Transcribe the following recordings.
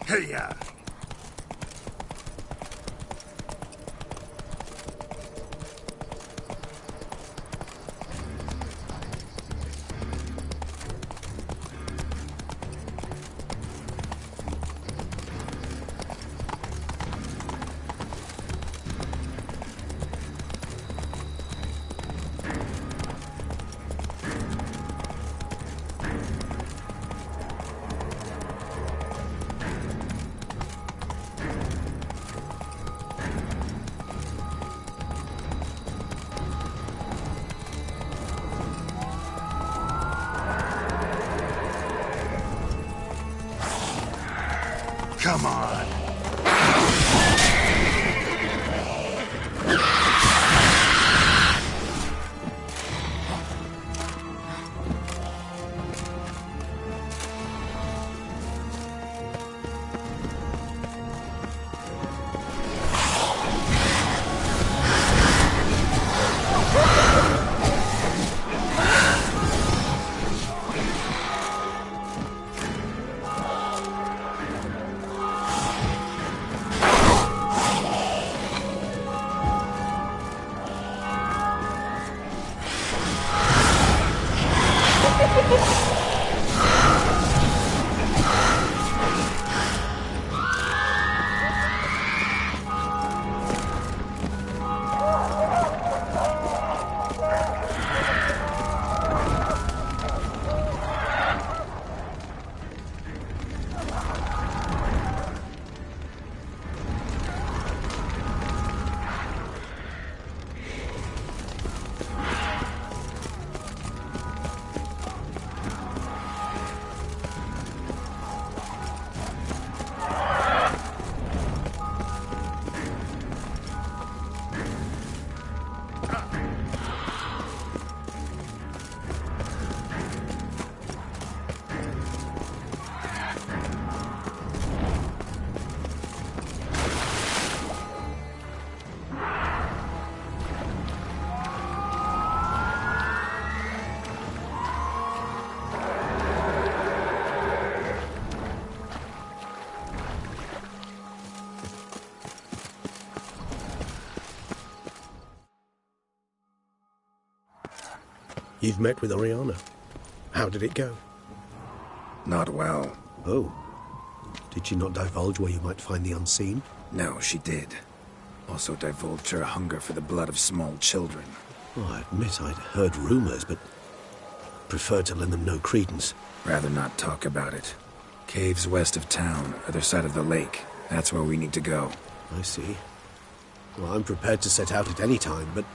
Hey-ya! Come on! You've met with Oriana. How did it go? Not well. Oh. Did she not divulge where you might find the unseen? No, she did. Also divulged her hunger for the blood of small children. Well, I admit I'd heard rumors, but preferred to lend them no credence. Rather not talk about it. Caves west of town, other side of the lake. That's where we need to go. I see. Well, I'm prepared to set out at any time, but...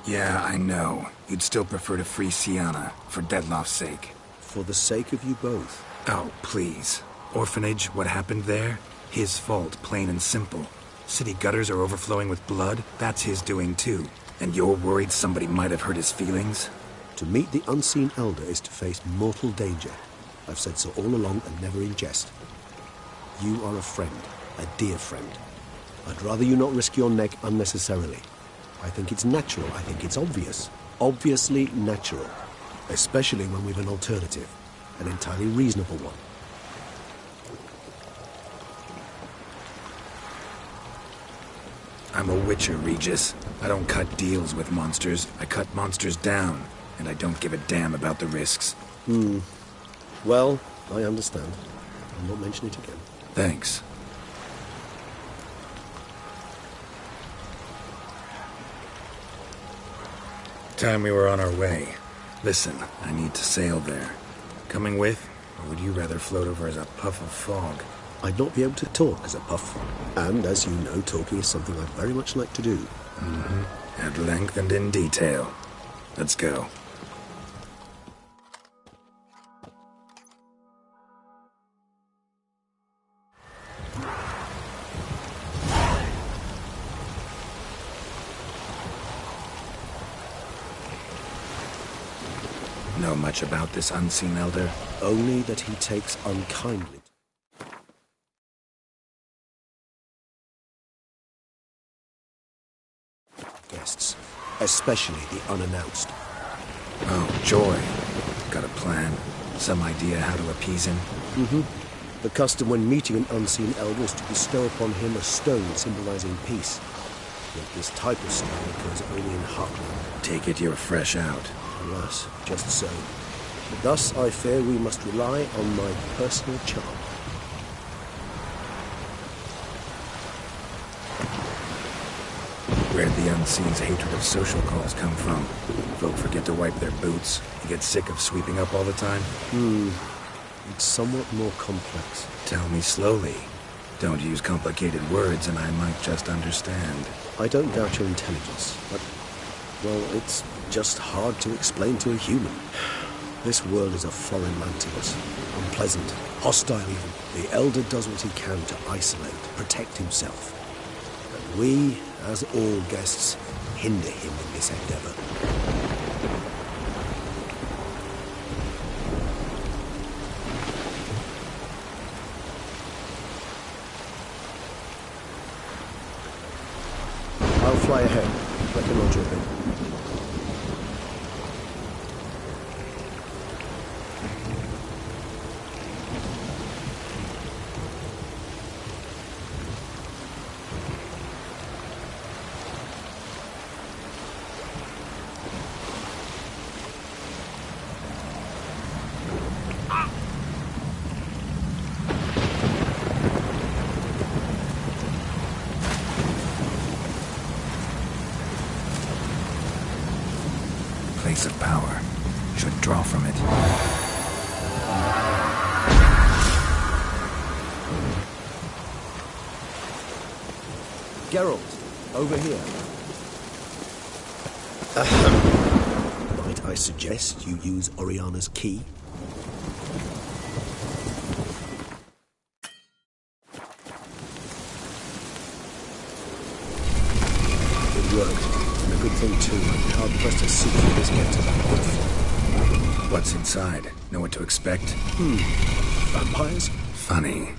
Yeah, I know. You'd still prefer to free Sienna, for Deadloff's sake. For the sake of you both. Oh, please. Orphanage, what happened there? His fault, plain and simple. City gutters are overflowing with blood. That's his doing too. And you're worried somebody might have hurt his feelings? To meet the unseen elder is to face mortal danger. I've said so all along and never in jest. You are a friend, a dear friend. I'd rather you not risk your neck unnecessarily. I think it's natural, I think it's obvious. Obviously natural. Especially when we've an alternative. An entirely reasonable one. I'm a witcher, Regis. I don't cut deals with monsters. I cut monsters down. And I don't give a damn about the risks. Well, I understand. I'll not mention it again. Thanks. Time we were on our way. Listen, I need to sail there. Coming with, or would you rather float over as a puff of fog? I'd not be able to talk as a puff. And, as you know, talking is something I very much like to do. At length and in detail. Let's go. Know much about this unseen elder? Only that he takes unkindly. Guests, especially the unannounced. Oh, joy. Got a plan? Some idea how to appease him? The custom when meeting an unseen elder is to bestow upon him a stone symbolizing peace. Yet this type of stone occurs only in Heartland. Take it you're fresh out. Alas, just so. Thus, I fear we must rely on my personal charm. Where'd the Unseen's hatred of social calls come from? Folk forget to wipe their boots. You get sick of sweeping up all the time? It's somewhat more complex. Tell me slowly. Don't use complicated words and I might just understand. I don't doubt your intelligence, but, well, it's just hard to explain to a human. This world is a foreign land to us. Unpleasant, hostile even. The Elder does what he can to isolate, protect himself. But we, as all guests, hinder him in this endeavor. I'll fly ahead. Reconnoiter a bit. Place of power. Should draw from it. Geralt, over here. Might I suggest you use Oriana's key? It worked. And a good thing, too. I'm hard-pressed to see through this gate to that waterfall. What's inside? Know what to expect? Vampires? Funny.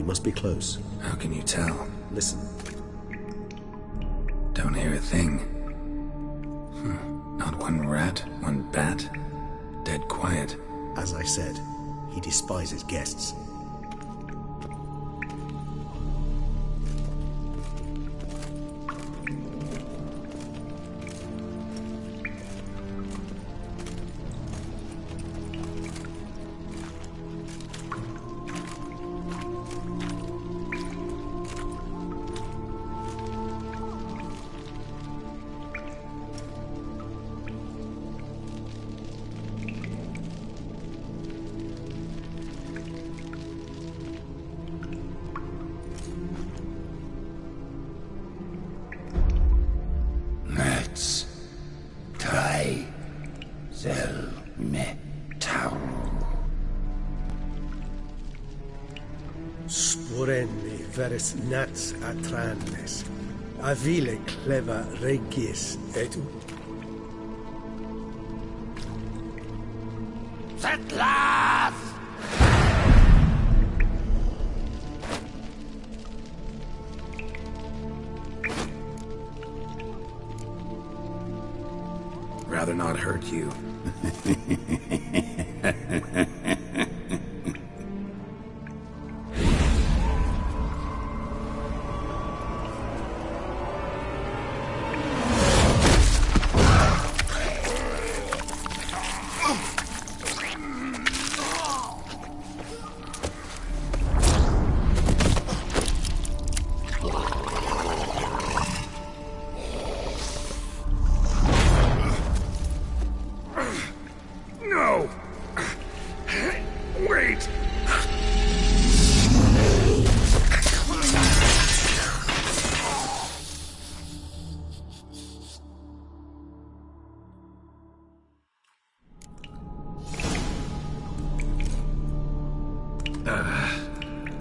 He must be close. How can you tell? Listen. Don't hear a thing. Not one rat, one bat. Dead quiet. As I said, he despises guests. Sporendi veres nats atranes, avile cleva regis et Settlers! Rather not hurt you. No! Wait!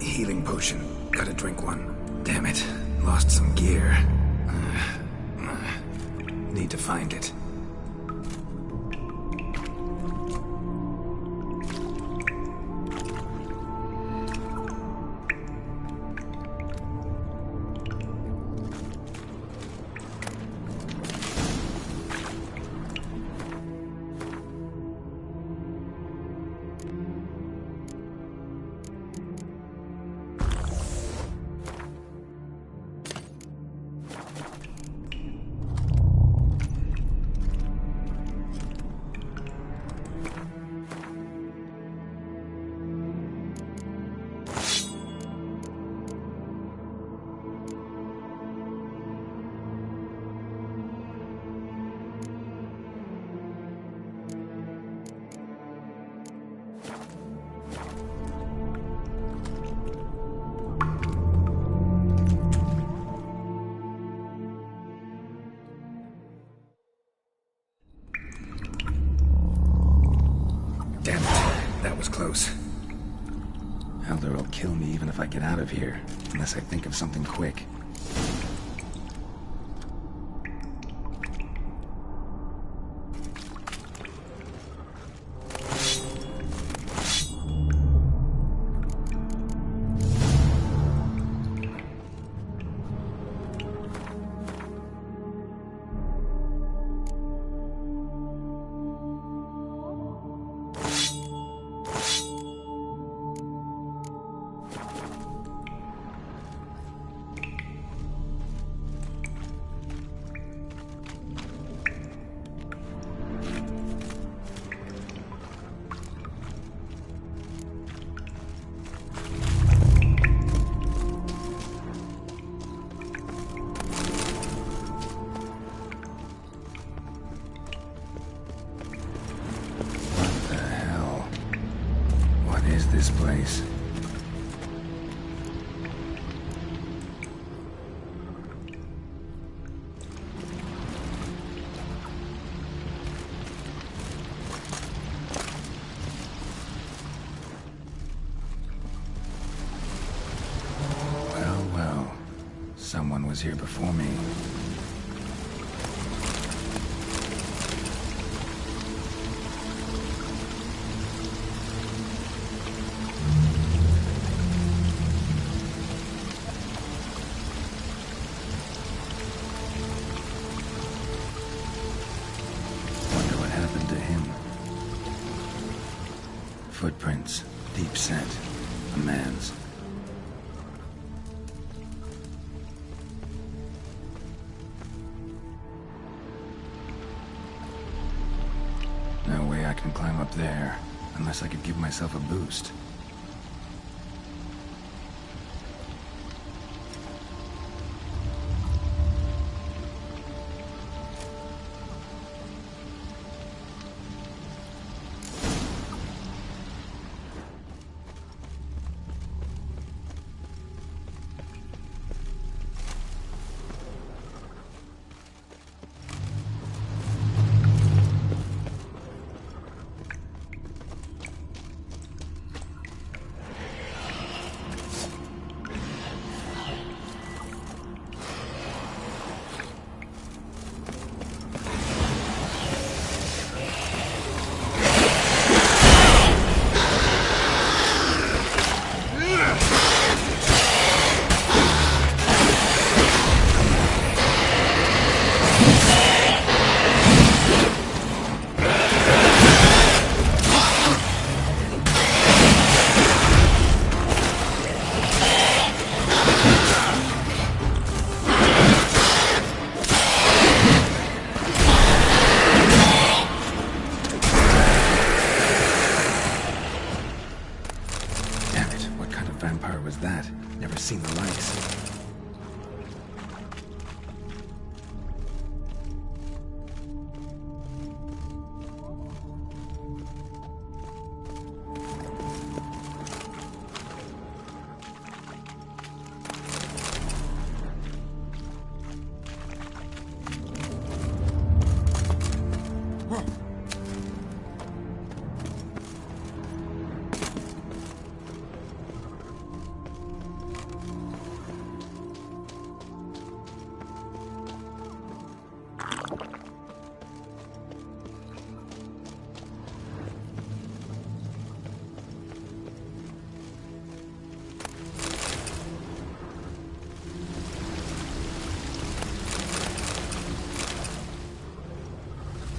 Healing potion. Gotta drink one. Damn it. Lost some gear. Need to find it. Damn it. That was close. Elder will kill me even if I get out of here, unless I think of something quick. This place. Well. Someone was here before me. Footprints. Deep scent. A man's. No way I can climb up there, unless I could give myself a boost. Vampire was that? Never seen the likes.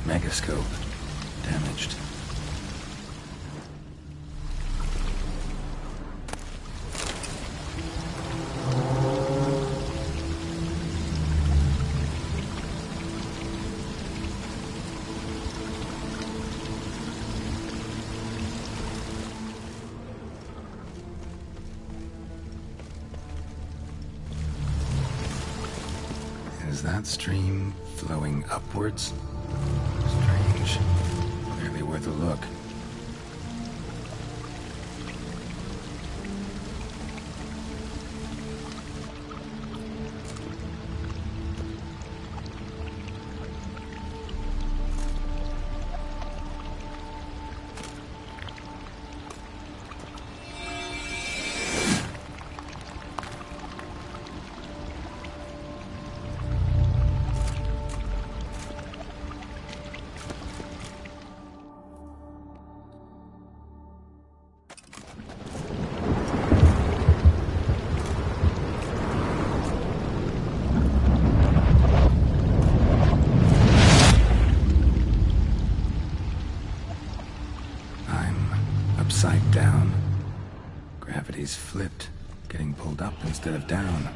Megascope. Damaged. Is that stream flowing upwards? Strange. Barely worth a look. Upside down. Gravity's flipped, getting pulled up instead of down.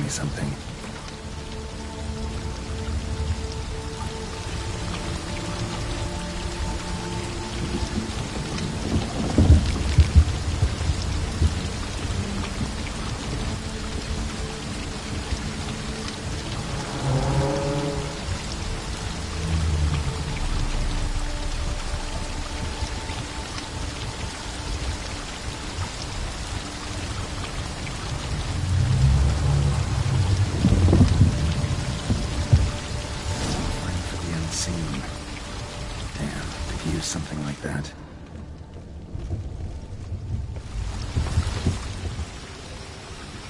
me something. Something like that.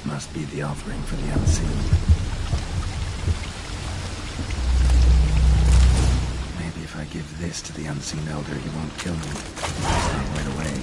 Must be the offering for the unseen. Maybe if I give this to the unseen elder, he won't kill me. Not right away.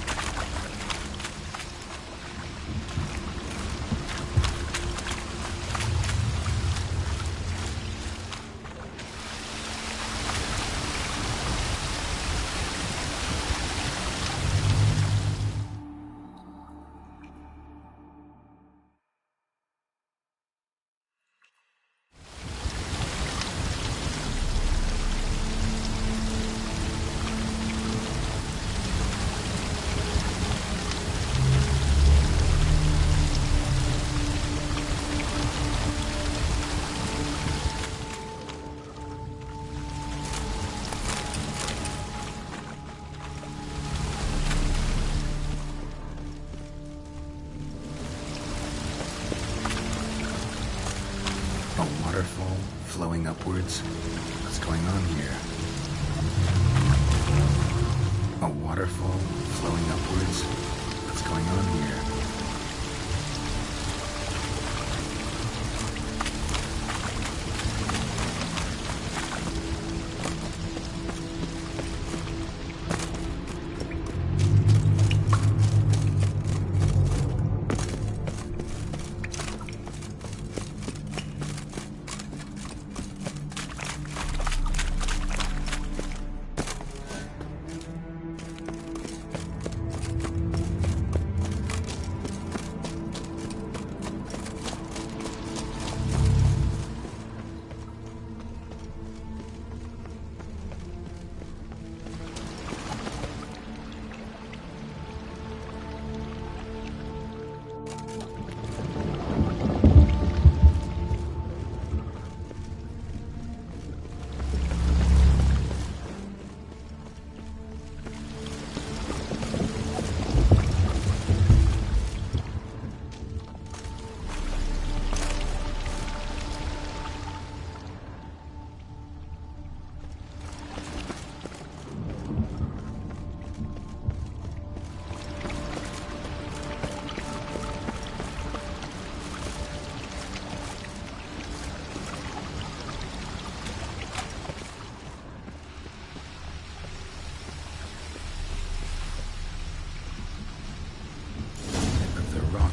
Waterfall flowing upwards. What's going on here? A waterfall flowing upwards. What's going on here?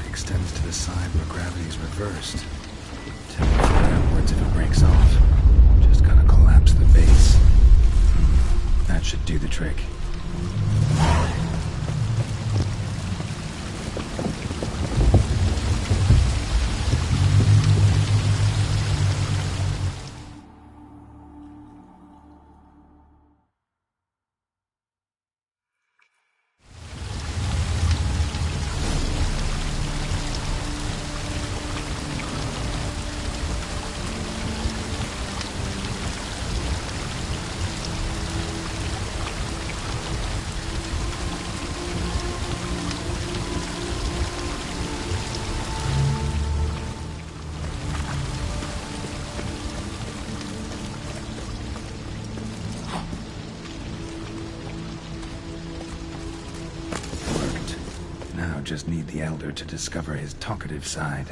Extends to the side where gravity's reversed. Tip will fly upwards if it breaks off. Just gotta collapse the base. That should do the trick. Just need the elder to discover his talkative side.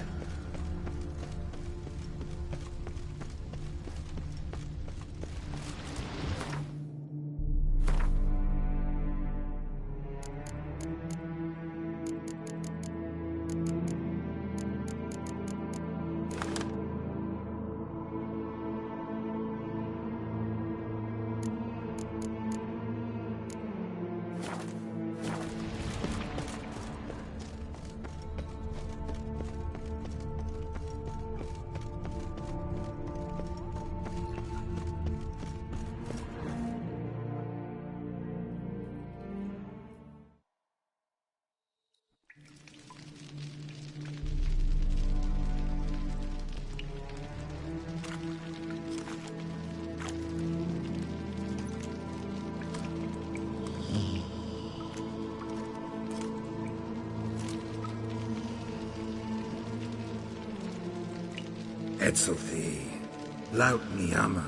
Etzelthi, laut Niyama.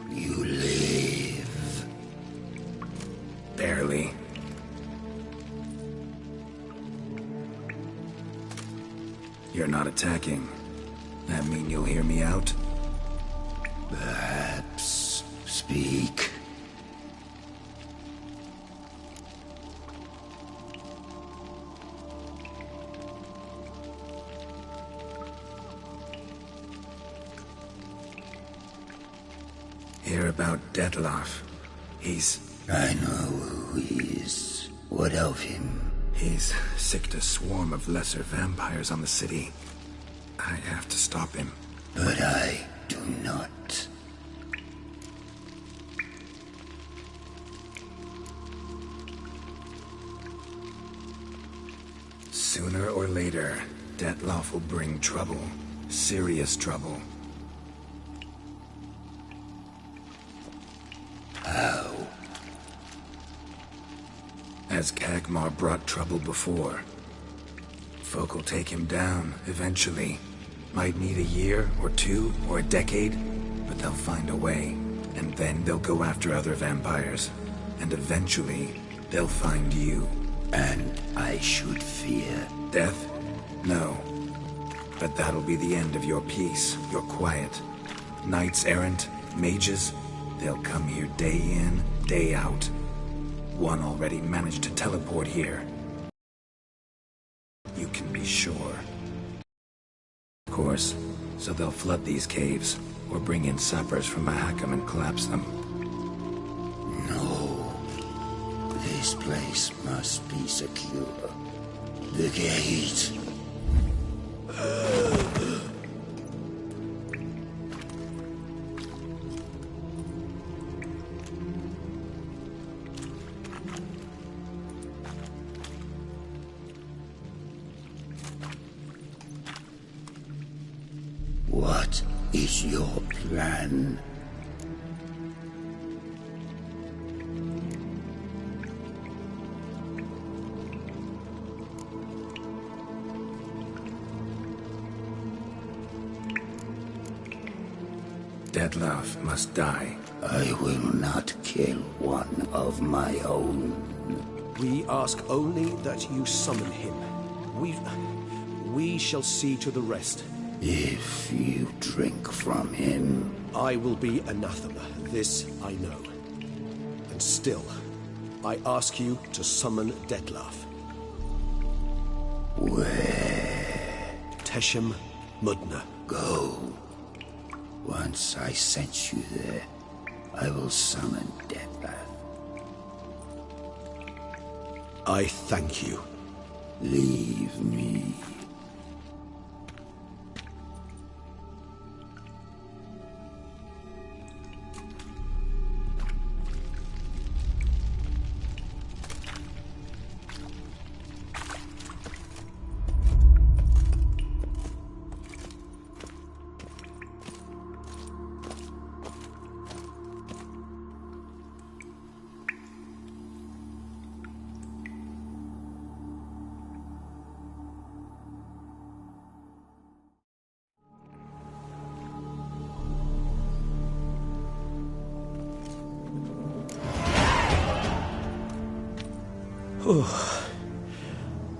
You live. Barely. You're not attacking. That mean you'll hear me out? Perhaps. Speak. Hear about Detloff. I know who he is. What of him? He's sicked a swarm of lesser vampires on the city. I have to stop him. But I do not. Sooner or later, Detloff will bring trouble. Serious trouble. How? As Kagmar brought trouble before. Folk will take him down, eventually. Might need a year, or two, or a decade, but they'll find a way. And then they'll go after other vampires. And eventually, they'll find you. And I should fear Death? No. But that'll be the end of your peace, your quiet. Knights errant, mages, they'll come here day in, day out. One already managed to teleport here. You can be sure. Of course, so they'll flood these caves, or bring in sappers from Mahakam and collapse them. No. This place must be secure. The gate. What is your plan? Detloff must die. I will not kill one of my own. We ask only that you summon him. We shall see to the rest. If you drink from him, I will be anathema, this I know. And still, I ask you to summon Detlaff. where? Teshem Mudna. Go. Once I sense you there, I will summon Deathpath. I thank you. Leave me.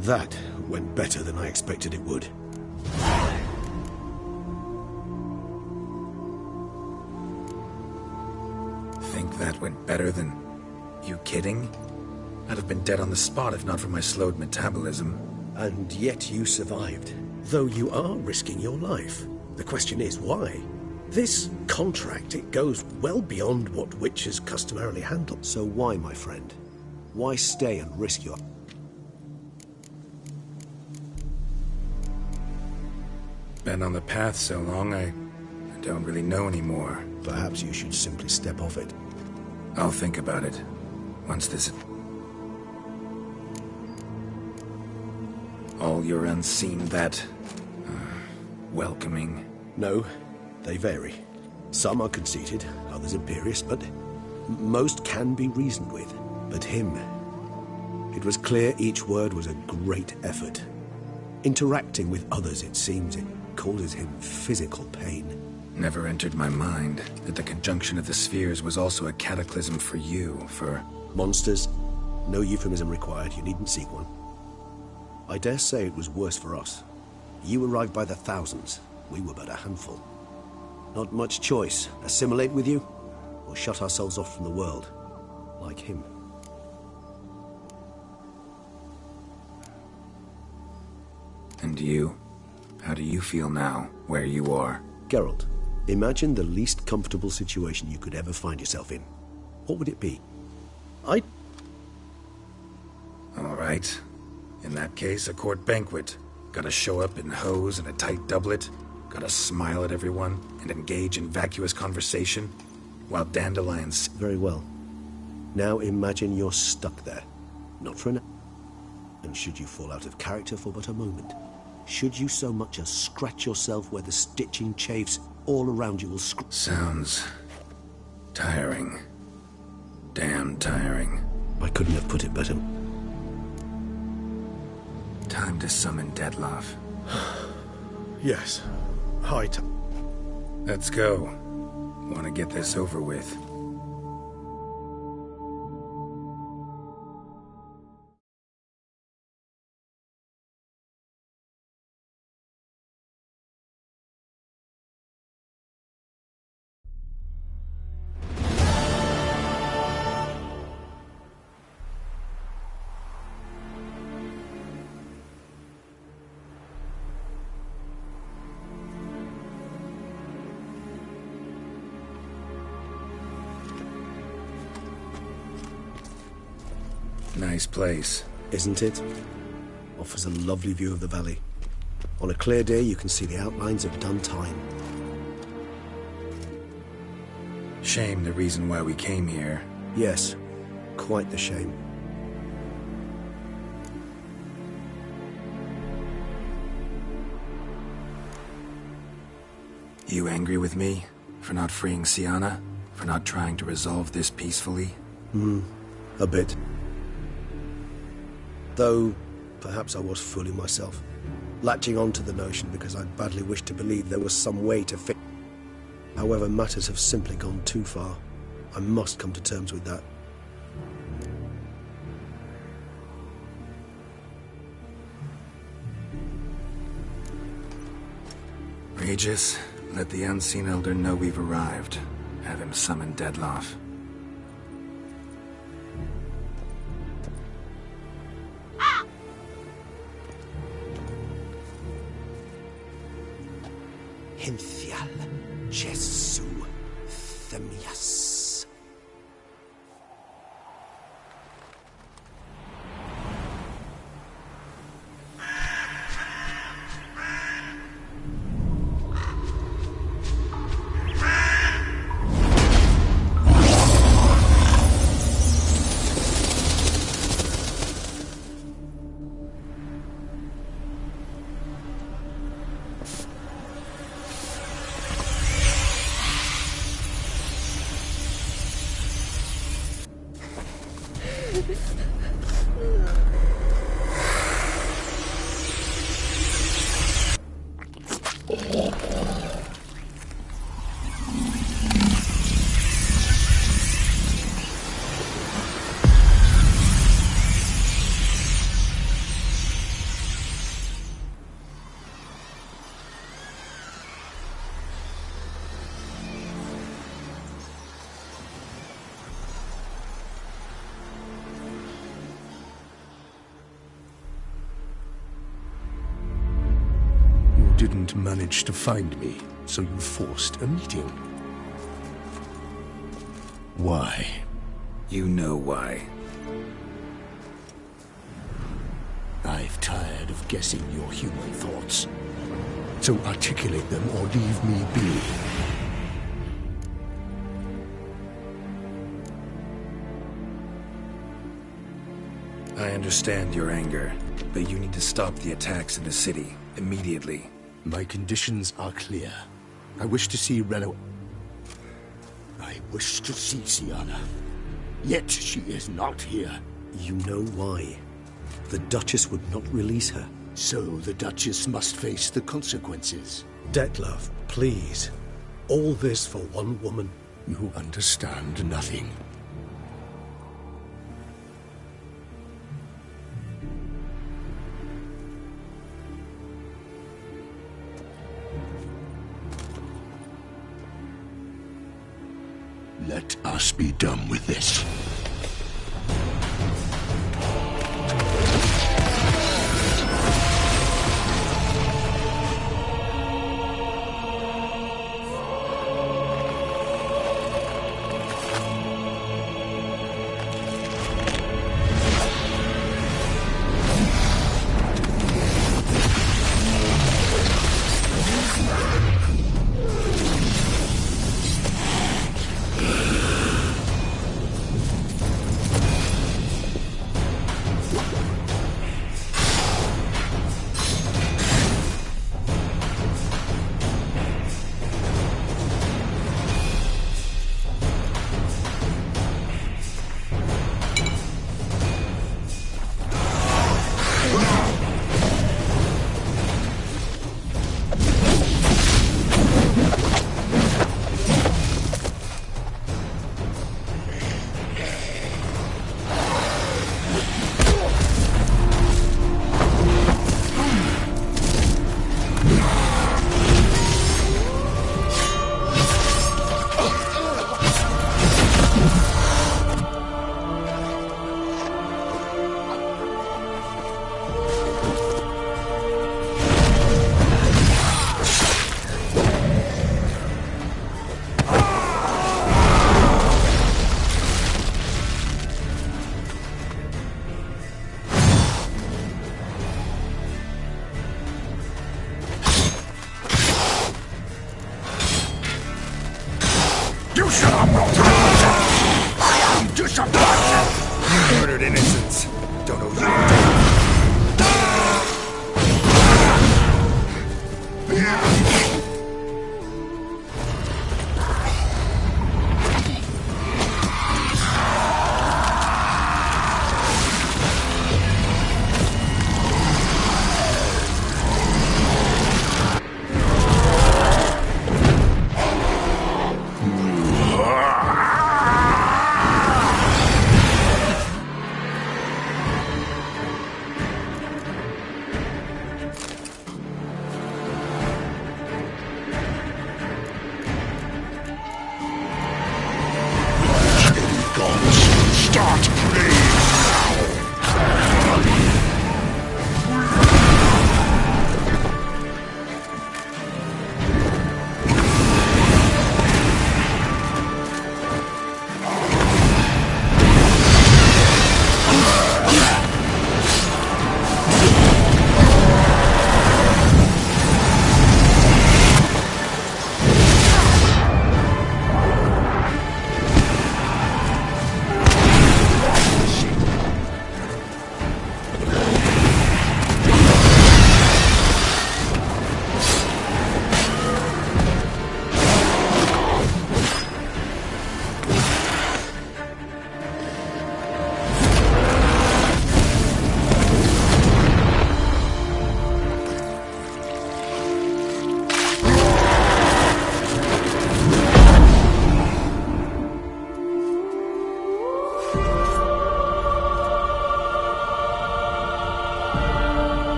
That went better than I expected it would. Think that went better than... You kidding? I'd have been dead on the spot if not for my slowed metabolism. And yet you survived, though you are risking your life. The question is, why? This contract, it goes well beyond what witches customarily handle. So why, my friend? Why stay and risk your... Been on the path so long, I don't really know anymore. Perhaps you should simply step off it. I'll think about it. Once this... All your unseen that... welcoming. No, they vary. Some are conceited, others imperious, but most can be reasoned with. But him, It was clear each word was a great effort. Interacting with others, it seems, it causes him physical pain. Never entered my mind that the conjunction of the spheres was also a cataclysm for you, for... Monsters? No euphemism required, you needn't seek one. I dare say it was worse for us. You arrived by the thousands, we were but a handful. Not much choice, assimilate with you, or shut ourselves off from the world, like him. And you? How do you feel now, where you are? Geralt, imagine the least comfortable situation you could ever find yourself in. What would it be? All right. In that case, a court banquet. Gotta show up in hose and a tight doublet. Gotta smile at everyone and engage in vacuous conversation. While dandelions... Very well. Now imagine you're stuck there. Not for an... And should you fall out of character for but a moment, should you so much as scratch yourself where the stitching chafes all around you will Sounds... tiring. Damn tiring. I couldn't have put it better. Time to summon Dettlaff. Yes. High time. Let's go. Want to get this over with. Nice place. Isn't it? Offers a lovely view of the valley. On a clear day, you can see the outlines of done time. Shame the reason why we came here. Yes, quite the shame. You angry with me? For not freeing Sienna? For not trying to resolve this peacefully? A bit. Though, perhaps I was fooling myself. Latching on to the notion because I badly wished to believe there was some way to fix... However, matters have simply gone too far. I must come to terms with that. Regis, let the Unseen Elder know we've arrived. Have him summon Dettlaff. Hinthial Jesu Themias. Didn't manage to find me, so you forced a meeting. Why? You know why. I've tired of guessing your human thoughts. So articulate them or leave me be. I understand your anger, but you need to stop the attacks in the city immediately. My conditions are clear. I wish to see Reno. I wish to see Sienna. Yet she is not here. You know why. The Duchess would not release her. So the Duchess must face the consequences. Dettlaff, please. All this for one woman. You understand nothing. Let us be done with this.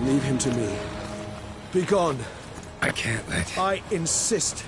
Leave him to me. Be gone. I can't let... I insist.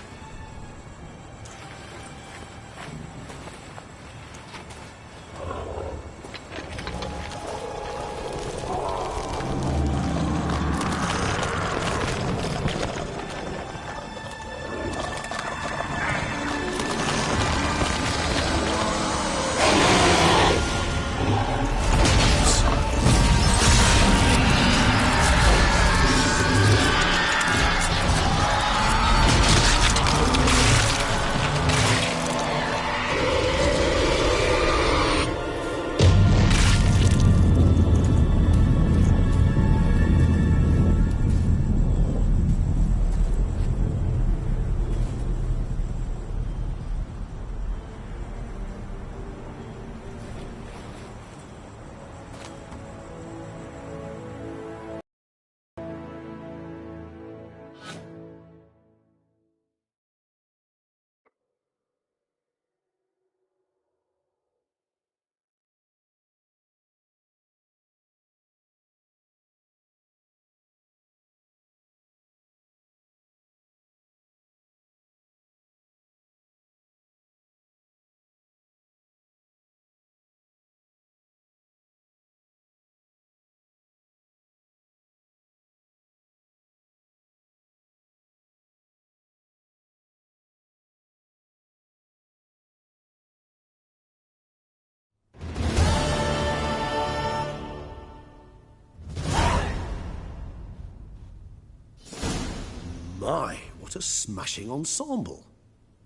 My, what a smashing ensemble.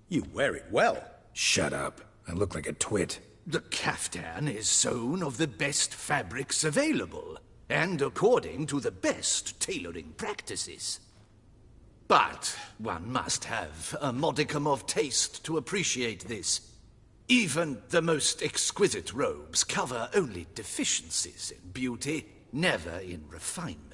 You wear it well. Shut up. I look like a twit. The caftan is sewn of the best fabrics available, and according to the best tailoring practices. But one must have a modicum of taste to appreciate this. Even the most exquisite robes cover only deficiencies in beauty, never in refinement.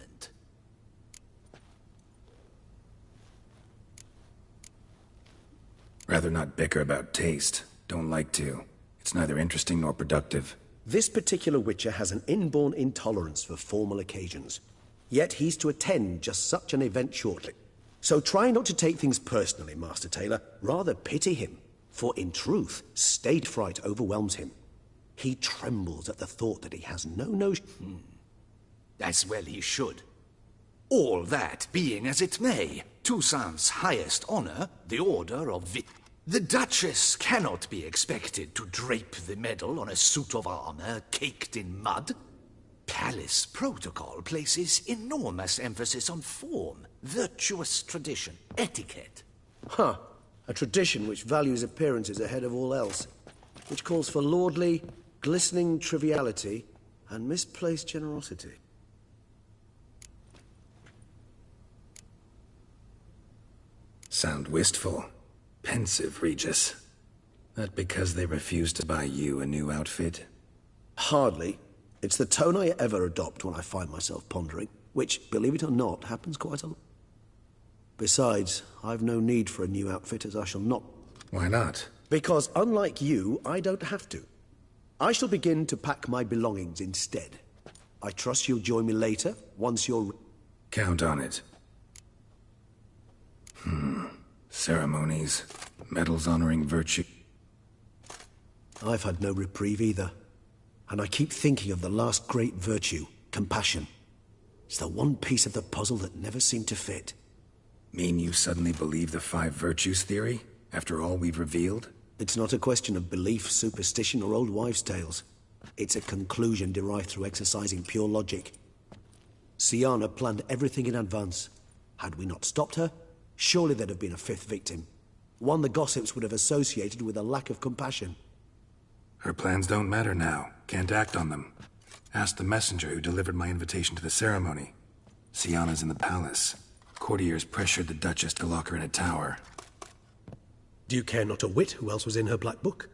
Rather not bicker about taste. Don't like to. It's neither interesting nor productive. This particular Witcher has an inborn intolerance for formal occasions. Yet he's to attend just such an event shortly. So try not to take things personally, Master Taylor. Rather pity him. For in truth, stage fright overwhelms him. He trembles at the thought that he has no notion... As well he should. All that being as it may, Toussaint's highest honor, the Order of the Duchess cannot be expected to drape the medal on a suit of armor caked in mud. Palace protocol places enormous emphasis on form, virtuous tradition, etiquette. Huh. A tradition which values appearances ahead of all else. Which calls for lordly, glistening triviality and misplaced generosity. Sound wistful. Pensive, Regis. That because they refused to buy you a new outfit? Hardly. It's the tone I ever adopt when I find myself pondering, which, believe it or not, happens quite a lot. Besides, I've no need for a new outfit, as I shall not... Why not? Because, unlike you, I don't have to. I shall begin to pack my belongings instead. I trust you'll join me later, once you're... Count on it. Ceremonies, medals honoring virtue. I've had no reprieve either. And I keep thinking of the last great virtue, compassion. It's the one piece of the puzzle that never seemed to fit. Mean you suddenly believe the 5 virtues theory, after all we've revealed? It's not a question of belief, superstition, or old wives' tales. It's a conclusion derived through exercising pure logic. Sienna planned everything in advance. Had we not stopped her, surely there'd have been a 5th victim. One the gossips would have associated with a lack of compassion. Her plans don't matter now. Can't act on them. Ask the messenger who delivered my invitation to the ceremony. Sienna's in the palace. Courtiers pressured the Duchess to lock her in a tower. Do you care not a whit who else was in her black book?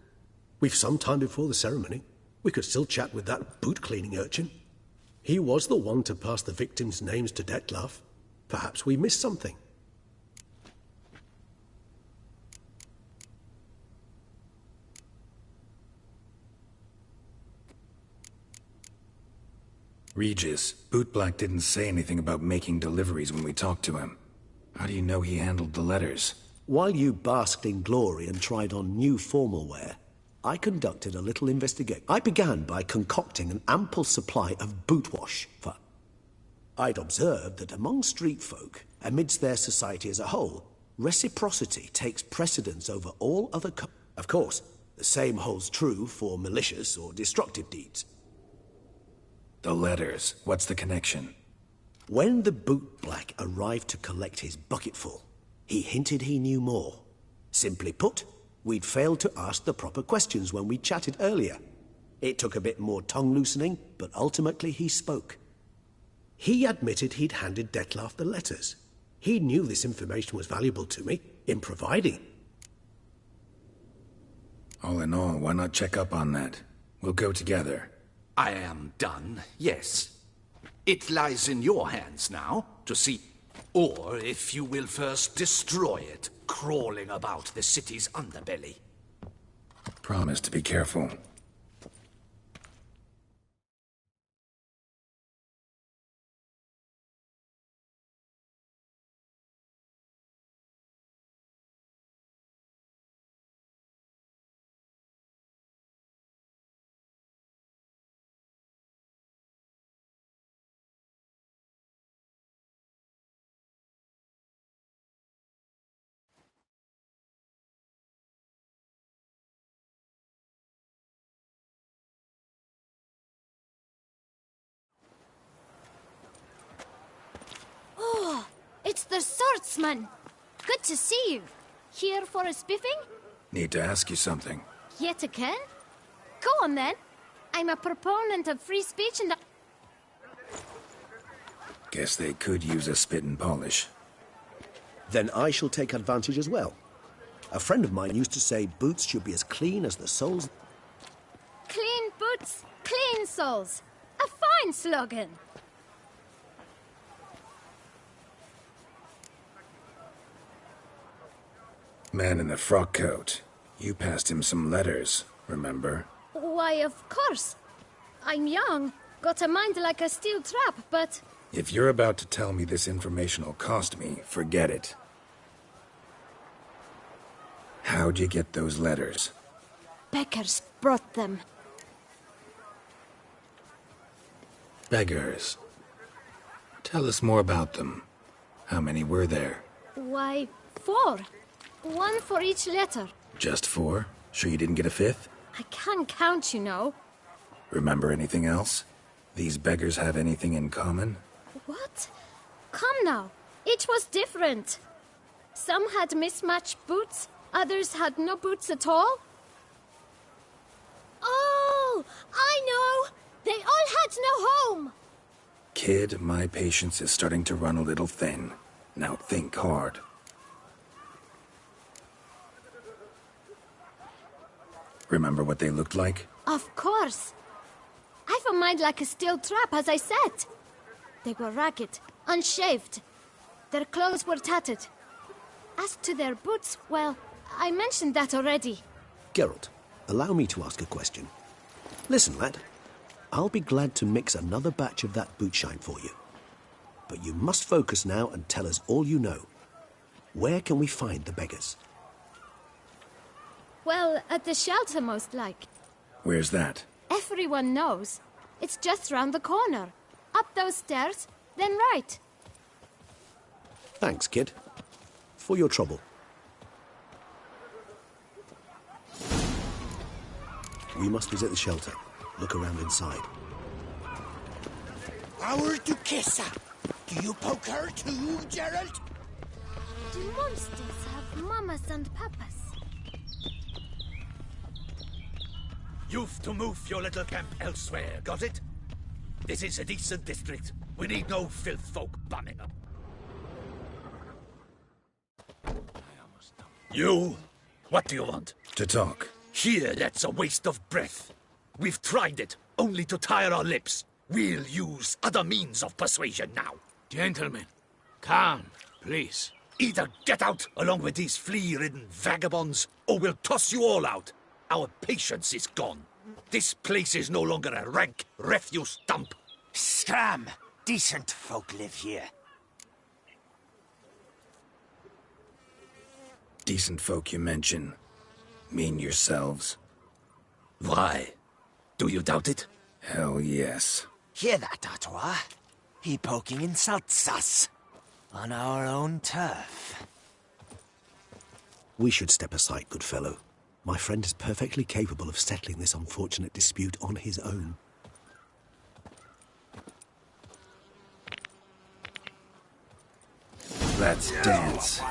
We've some time before the ceremony. We could still chat with that boot-cleaning urchin. He was the one to pass the victims' names to Detlef. Perhaps we missed something. Regis, Bootblack didn't say anything about making deliveries when we talked to him. How do you know he handled the letters? While you basked in glory and tried on new formal wear, I conducted a little investigation. I began by concocting an ample supply of boot wash for... I'd observed that among street folk, amidst their society as a whole, reciprocity takes precedence over all other... Of course, the same holds true for malicious or destructive deeds. The letters. What's the connection? When the bootblack arrived to collect his bucketful, he hinted he knew more. Simply put, we'd failed to ask the proper questions when we chatted earlier. It took a bit more tongue-loosening, but ultimately he spoke. He admitted he'd handed Detlef the letters. He knew this information was valuable to me, in providing. All in all, why not check up on that? We'll go together. I am done, yes. It lies in your hands now to see, or if you will first destroy it, crawling about the city's underbelly. Promise to be careful. It's the swordsman. Good to see you. Here for a spiffing? Need to ask you something. Yet again? Go on then. I'm a proponent of free speech and... Guess they could use a spit and polish. Then I shall take advantage as well. A friend of mine used to say boots should be as clean as the soles... Clean boots, clean souls. A fine slogan. Man in the frock coat. You passed him some letters, remember? Why, of course. I'm young, got a mind like a steel trap, but... If you're about to tell me this information will cost me, forget it. How'd you get those letters? Beggars brought them. Beggars. Tell us more about them. How many were there? Why, 4. 1 for each letter. Just 4? Sure you didn't get a 5th? I can't count, you know. Remember anything else? These beggars have anything in common? What? Come now. Each was different. Some had mismatched boots, others had no boots at all. Oh, I know! They all had no home! Kid, my patience is starting to run a little thin. Now think hard. Remember what they looked like? Of course. I've a mind like a steel trap, as I said. They were ragged, unshaved. Their clothes were tattered. As to their boots, well, I mentioned that already. Geralt, allow me to ask a question. Listen, lad. I'll be glad to mix another batch of that bootshine for you. But you must focus now and tell us all you know. Where can we find the beggars? Well, at the shelter, most like. Where's that? Everyone knows. It's just round the corner. Up those stairs, then right. Thanks, kid. For your trouble. We must visit the shelter. Look around inside. Our Duchessa. Do you poke her too, Geralt? Do monsters have mamas and papas? You've to move your little camp elsewhere, got it? This is a decent district. We need no filth folk bumming up. You? What do you want? To talk. Here, that's a waste of breath. We've tried it, only to tire our lips. We'll use other means of persuasion now. Gentlemen, calm, please. Either get out along with these flea-ridden vagabonds, or we'll toss you all out. Our patience is gone. This place is no longer a rank refuse dump. Scram! Decent folk live here. Decent folk you mention. Mean yourselves? Why? Do you doubt it? Hell yes. Hear that, Artois? He poking insults us. On our own turf. We should step aside, good fellow. My friend is perfectly capable of settling this unfortunate dispute on his own. Let's dance.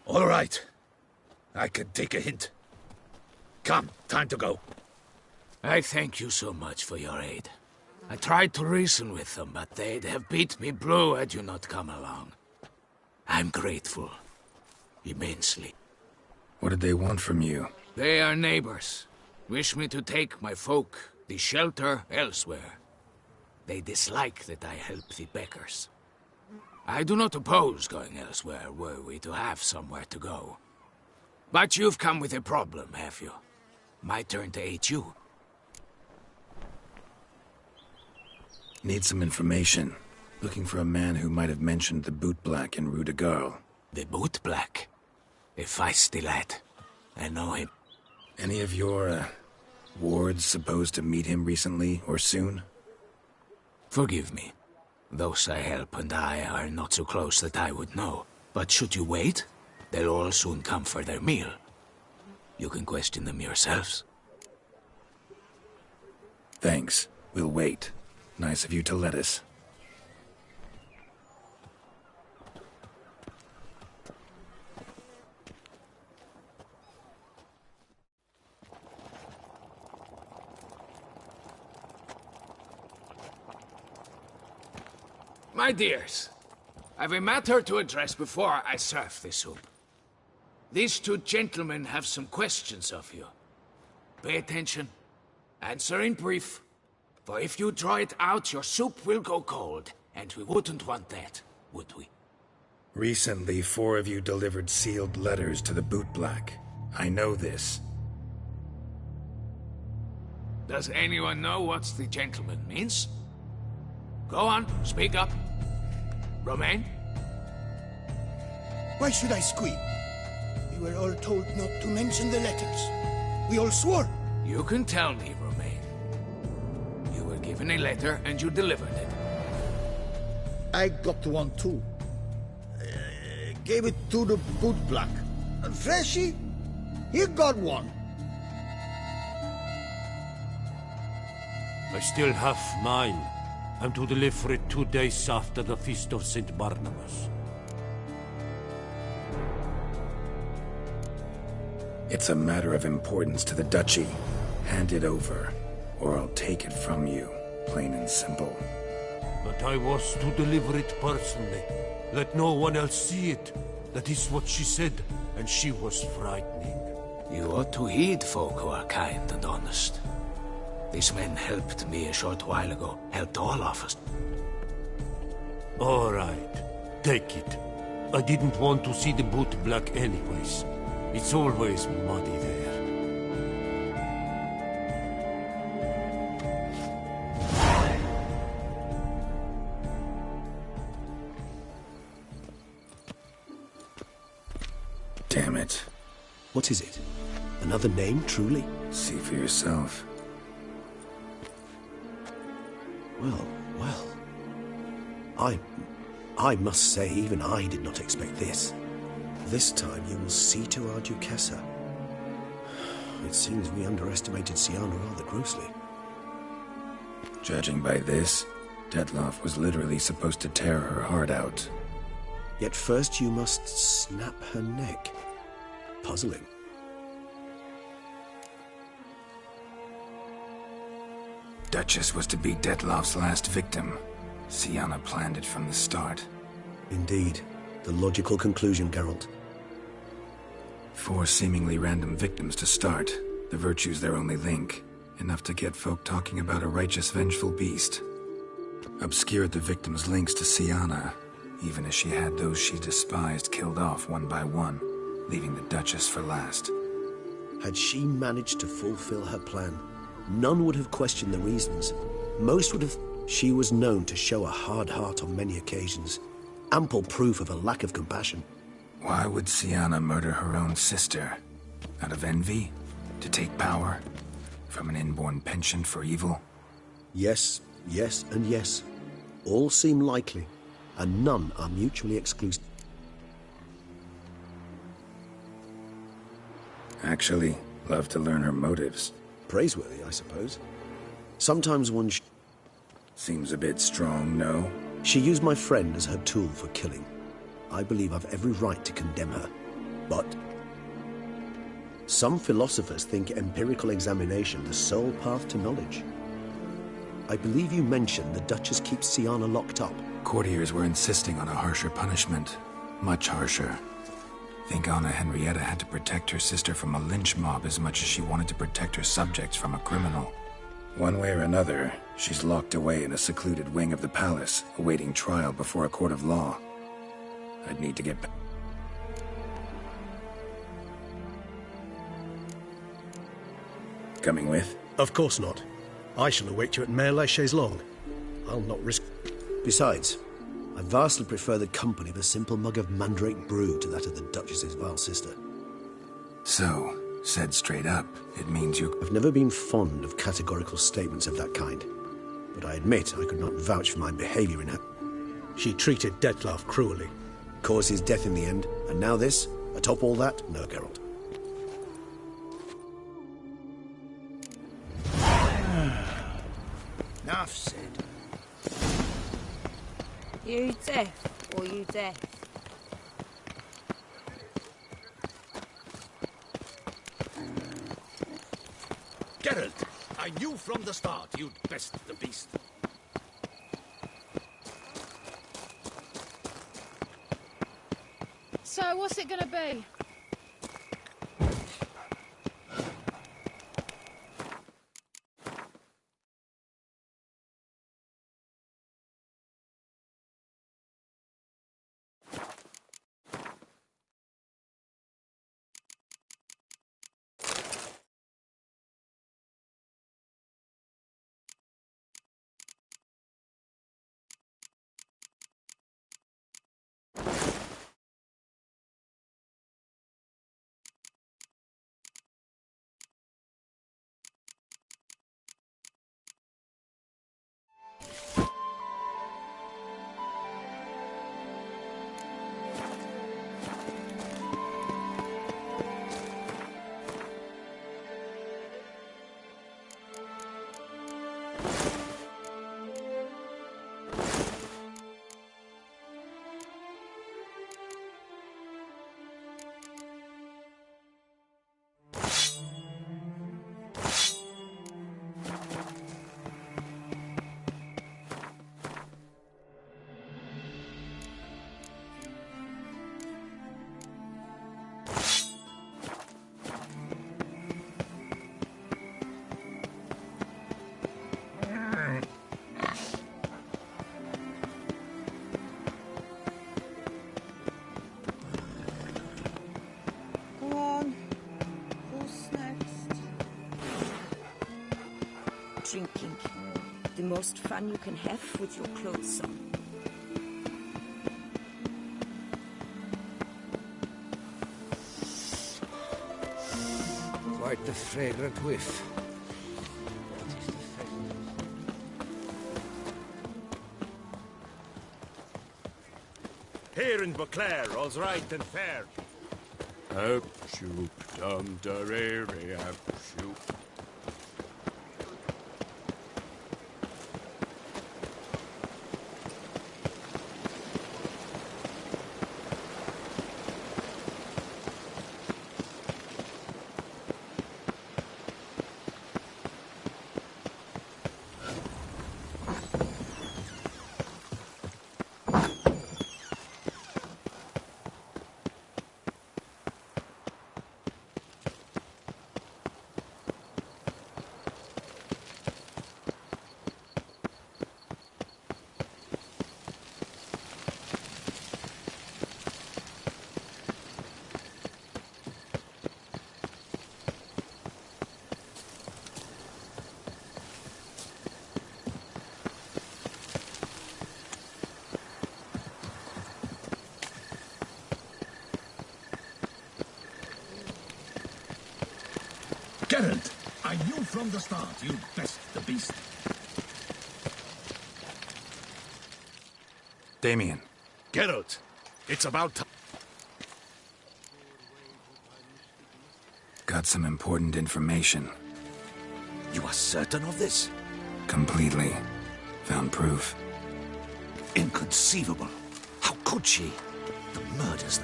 All right. I can take a hint. Come, time to go. I thank you so much for your aid. I tried to reason with them, but they'd have beat me blue had you not come along. I'm grateful. Immensely. What did they want from you? They are neighbors. Wish me to take my folk, the shelter, elsewhere. They dislike that I help the beggars. I do not oppose going elsewhere, were we to have somewhere to go. But you've come with a problem, have you? My turn to aid you. Need some information. Looking for a man who might have mentioned the bootblack in Rue de Garl. The bootblack? A feisty lad. I know him. Any of your, wards supposed to meet him recently or soon? Forgive me. Those I help and I are not so close that I would know. But should you wait, they'll all soon come for their meal. You can question them yourselves. Thanks. We'll wait. Nice of you to let us. My dears, I've a matter to address before I serve the soup. These two gentlemen have some questions of you. Pay attention. Answer in brief. For if you draw it out, your soup will go cold. And we wouldn't want that, would we? Recently, 4 of you delivered sealed letters to the bootblack. I know this. Does anyone know what the gentleman means? Go on, speak up. Romain? Why should I squeal? We were all told not to mention the letters. We all swore. You can tell me, Romain. You were given a letter and you delivered it. I got one too. Gave it to the bootblack. Freshy, he got one. I still have mine. I'm to deliver it 2 days after the Feast of St. Barnabas. It's a matter of importance to the Duchy. Hand it over, or I'll take it from you. Plain and simple. But I was to deliver it personally. Let no one else see it. That is what she said, and she was frightening. You ought to heed folk who are kind and honest. These men helped me a short while ago. Helped all of us. All right. Take it. I didn't want to see the bootblack anyways. It's always muddy there. Damn it. What is it? Another name, truly? See for yourself. Well, well. I must say, even I did not expect this. This time you will see to our Duchessa. It seems we underestimated Siana rather grossly. Judging by this, Detloff was literally supposed to tear her heart out. Yet first you must snap her neck. Puzzling. Duchess was to be Detloff's last victim. Siana planned it from the start. Indeed. The logical conclusion, Geralt. 4 seemingly random victims to start. The virtue's their only link. Enough to get folk talking about a righteous, vengeful beast. Obscured the victims' links to Siana, even as she had those she despised killed off one by one, leaving the Duchess for last. Had she managed to fulfill her plan, none would have questioned the reasons. Most would have... She was known to show a hard heart on many occasions. Ample proof of a lack of compassion. Why would Siana murder her own sister? Out of envy? To take power? From an inborn penchant for evil? Yes, yes, and yes. All seem likely, and none are mutually exclusive. Actually, love to learn her motives. Praiseworthy, I suppose. Sometimes one Seems a bit strong, no? She used my friend as her tool for killing. I believe I've every right to condemn her. But some philosophers think empirical examination the sole path to knowledge. I believe you mentioned the Duchess keeps Siana locked up. Courtiers were insisting on a harsher punishment. Much harsher. Think Anna Henrietta had to protect her sister from a lynch mob as much as she wanted to protect her subjects from a criminal. One way or another, she's locked away in a secluded wing of the palace, awaiting trial before a court of law. I'd need to get back. Coming with? Of course not. I shall await you at Mare la Chaise-Longue. I'll not risk... Besides, I vastly prefer the company of a simple mug of mandrake brew to that of the Duchess's vile sister. So, said straight up, it means you... I've never been fond of categorical statements of that kind, but I admit I could not vouch for my behavior in her. She treated Detloff cruelly. Caused his death in the end, and now this? Atop all that? No, Geralt. Enough said. You deaf, or you deaf? Geralt, I knew from the start you'd best the beast. So, what's it gonna be? Drinking. The most fun you can have with your clothes on. Quite the fragrant whiff. Here in Beauclair, all's right and fair. Up, shoop, dum, da, re, up, shoop. Geralt, I knew from the start you'd best the beast. Damien. Geralt, it's about time. Got some important information. You are certain of this? Completely. Found proof. Inconceivable. How could she? The murders.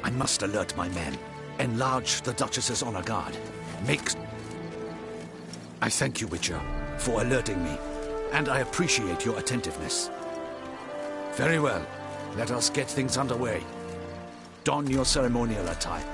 I must alert my men. Enlarge the Duchess's honor guard. I thank you, Witcher, for alerting me, and I appreciate your attentiveness. Very well. Let us get things underway. Don your ceremonial attire.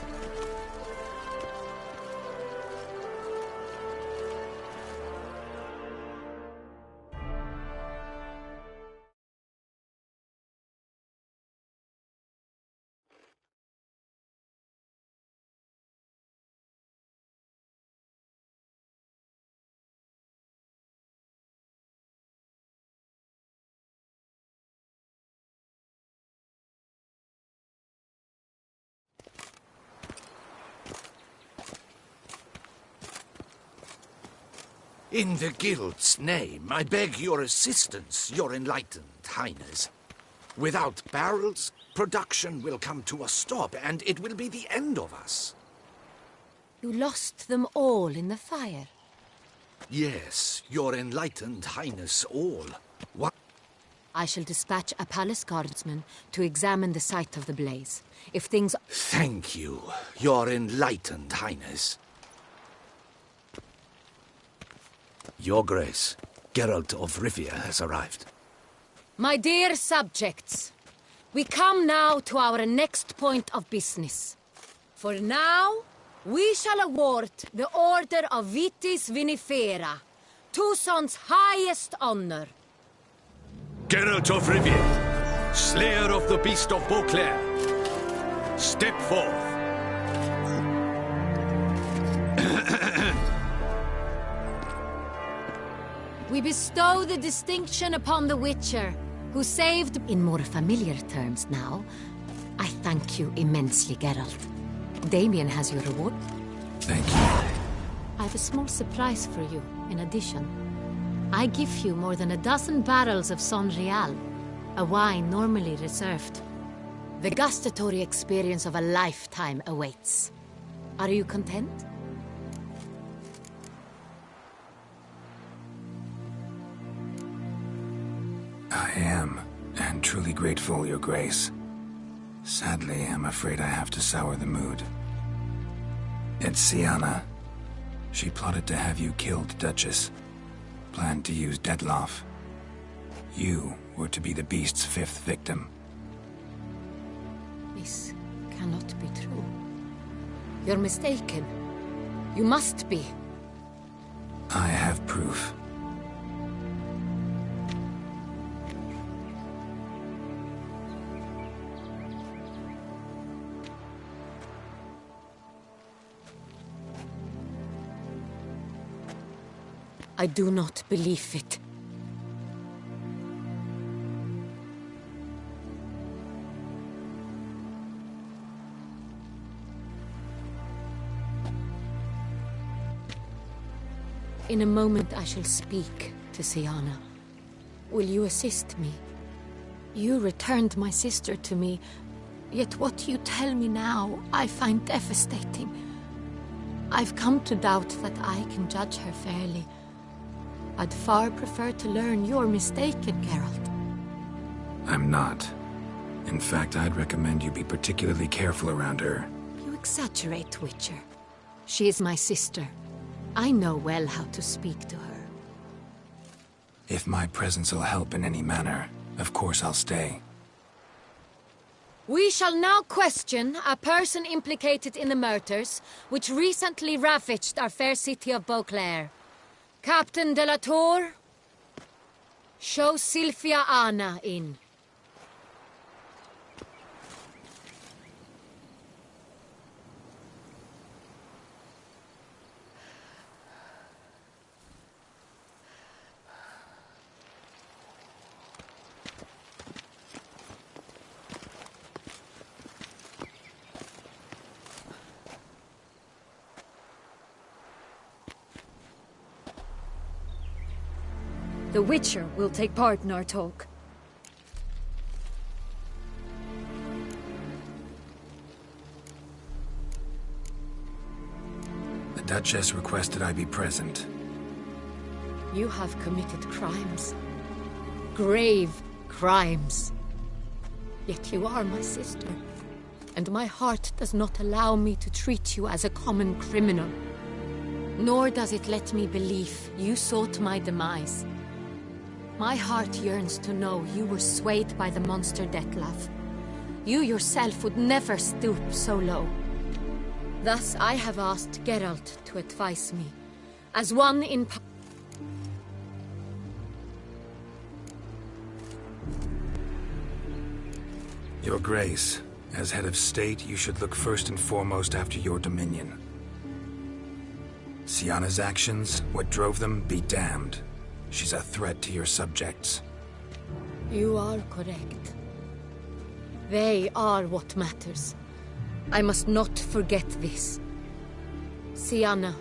In the Guild's name, I beg your assistance, your enlightened highness. Without barrels, production will come to a stop, and it will be the end of us. You lost them all in the fire? Yes, your enlightened highness all. What? I shall dispatch a palace guardsman to examine the site of the blaze. If things... Thank you, your enlightened highness. Your Grace, Geralt of Rivia has arrived. My dear subjects, we come now to our next point of business. For now, we shall award the Order of Vitis Vinifera, Tucson's highest honor. Geralt of Rivia, slayer of the beast of Beauclair, step forth. We bestow the distinction upon the Witcher, who saved... In more familiar terms now, I thank you immensely, Geralt. Damien has your reward. Thank you. I have a small surprise for you, in addition. I give you more than a dozen barrels of Son Real, a wine normally reserved. The gustatory experience of a lifetime awaits. Are you content? I am, and truly grateful, Your Grace. Sadly, I'm afraid I have to sour the mood. It's Sienna. She plotted to have you killed, Duchess. Planned to use Detloff. You were to be the beast's fifth victim. This cannot be true. You're mistaken. You must be. I have proof. I do not believe it. In a moment I shall speak to Sienna. Will you assist me? You returned my sister to me, yet what you tell me now I find devastating. I've come to doubt that I can judge her fairly. I'd far prefer to learn you're mistaken, Geralt. I'm not. In fact, I'd recommend you be particularly careful around her. You exaggerate, Witcher. She is my sister. I know well how to speak to her. If my presence will help in any manner, of course I'll stay. We shall now question a person implicated in the murders which recently ravaged our fair city of Beauclair. Captain de la Tour, show Sylvia Anna in. The Witcher will take part in our talk. The Duchess requested I be present. You have committed crimes. Grave crimes. Yet you are my sister, and my heart does not allow me to treat you as a common criminal. Nor does it let me believe you sought my demise. My heart yearns to know you were swayed by the monster Dettlaff. You yourself would never stoop so low. Thus I have asked Geralt to advise me, as one in power. Your Grace, as head of state, you should look first and foremost after your dominion. Syanna's actions, what drove them, be damned. She's a threat to your subjects. You are correct. They are what matters. I must not forget this. Syanna,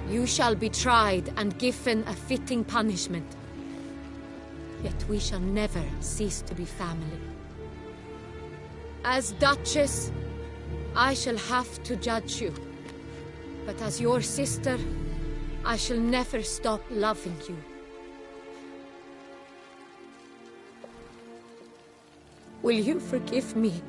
you shall be tried and given a fitting punishment. Yet we shall never cease to be family. As Duchess, I shall have to judge you. But as your sister, I shall never stop loving you. Will you forgive me?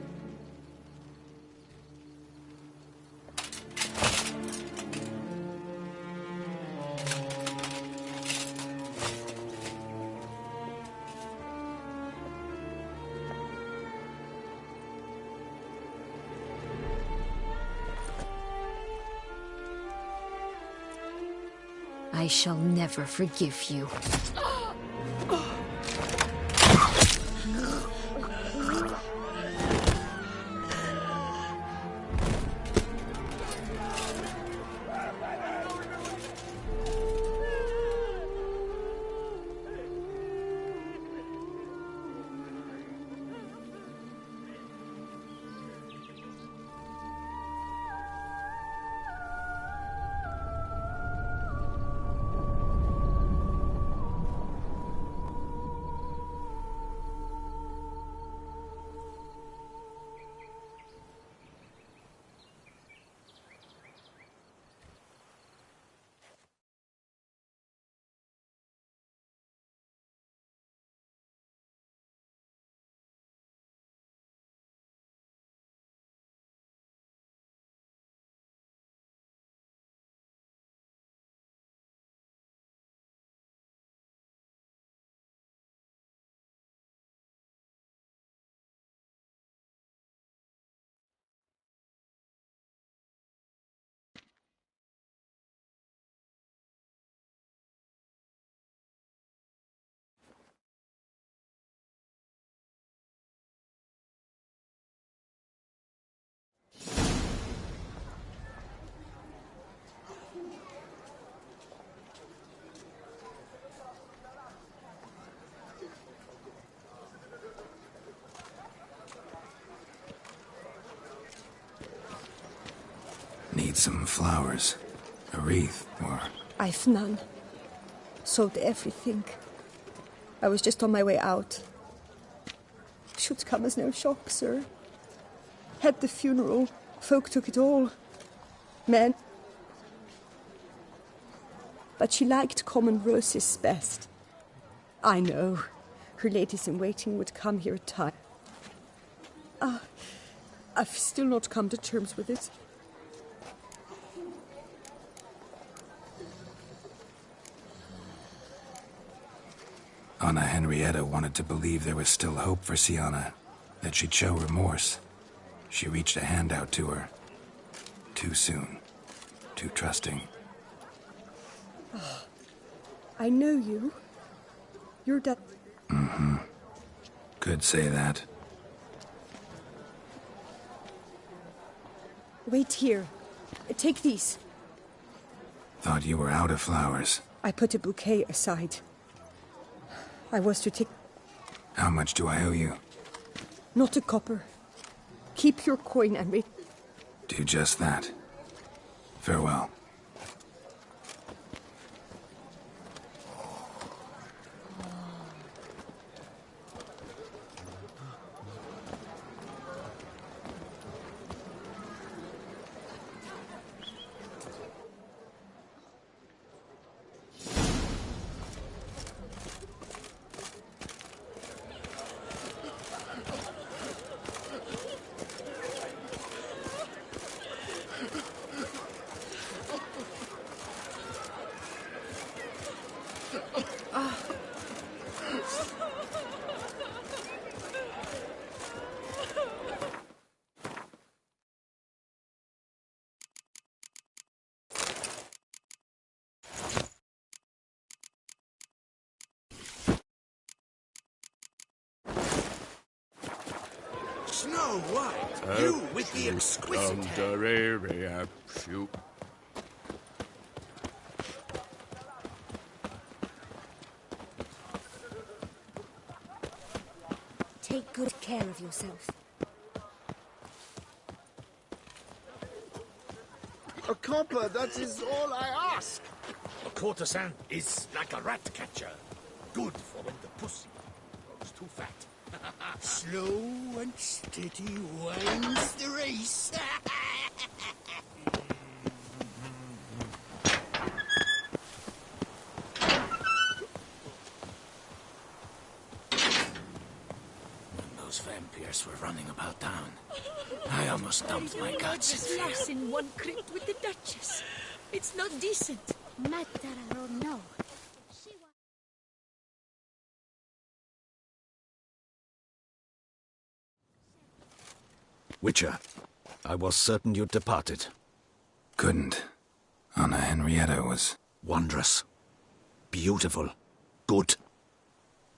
I shall never forgive you. Need some flowers. A wreath, or... I've none. Sold everything. I was just on my way out. Should come as no shock, sir. At the funeral, folk took it all. Men. But she liked common roses best. I know. Her ladies-in-waiting would come here at time. I've still not come to terms with it. Anna Henrietta wanted to believe there was still hope for Sienna, that she'd show remorse. She reached a hand out to her. Too soon. Too trusting. Oh, I know you. You're that... Mm-hmm. Could say that. Wait here. Take these. Thought you were out of flowers. I put a bouquet aside. I was to take... How much do I owe you? Not a copper. Keep your coin and wait. Do just that. Farewell. Snow White, you with the exquisite hair. Take good care of yourself. A copper, that is all I ask. A courtesan is like a rat catcher. Good for when the pussy grows too fat. Slow and steady wins the race. When those vampires were running about town, I almost dumped my guts in fear. Lost in one crypt with the Duchess. It's not decent. Matter or no. Witcher, I was certain you'd departed. Couldn't. Anna Henrietta was... Wondrous. Beautiful. Good.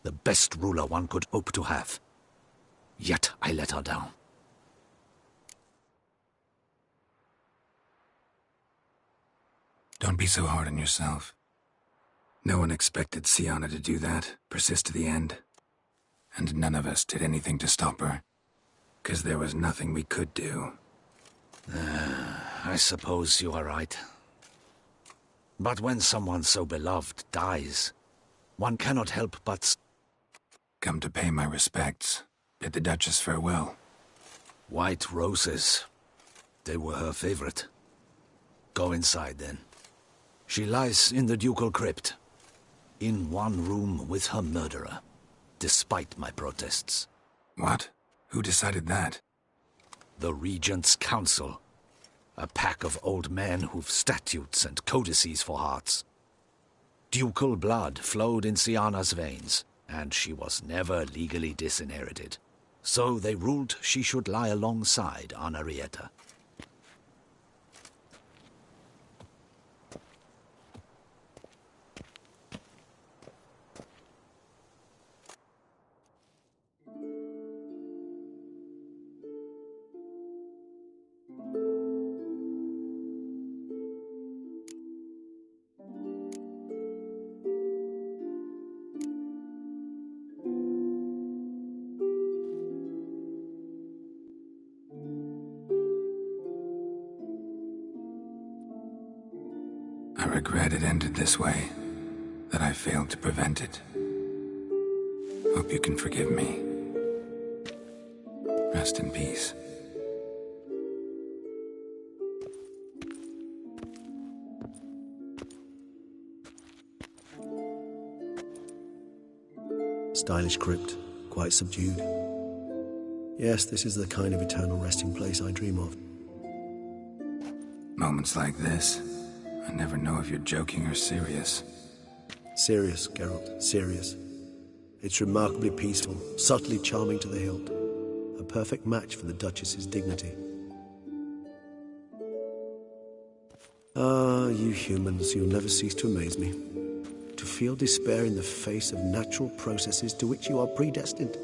The best ruler one could hope to have. Yet I let her down. Don't be so hard on yourself. No one expected Sienna to do that, persist to the end. And none of us did anything to stop her. 'Cause there was nothing we could do. I suppose you are right. But when someone so beloved dies, one cannot help but... Come to pay my respects. Bid the Duchess farewell. White roses. They were her favorite. Go inside, then. She lies in the ducal crypt. In one room with her murderer. Despite my protests. What? Who decided that? The Regent's Council. A pack of old men who've statutes and codices for hearts. Ducal blood flowed in Sienna's veins, and she was never legally disinherited. So they ruled she should lie alongside Anna Henrietta. I regret it ended this way, that I failed to prevent it. Hope you can forgive me. Rest in peace. Stylish crypt, quite subdued. Yes, this is the kind of eternal resting place I dream of. Moments like this, I never know if you're joking or serious. Serious, Geralt, serious. It's remarkably peaceful, subtly charming to the hilt. A perfect match for the Duchess's dignity. Ah, you humans, you'll never cease to amaze me. To feel despair in the face of natural processes to which you are predestined.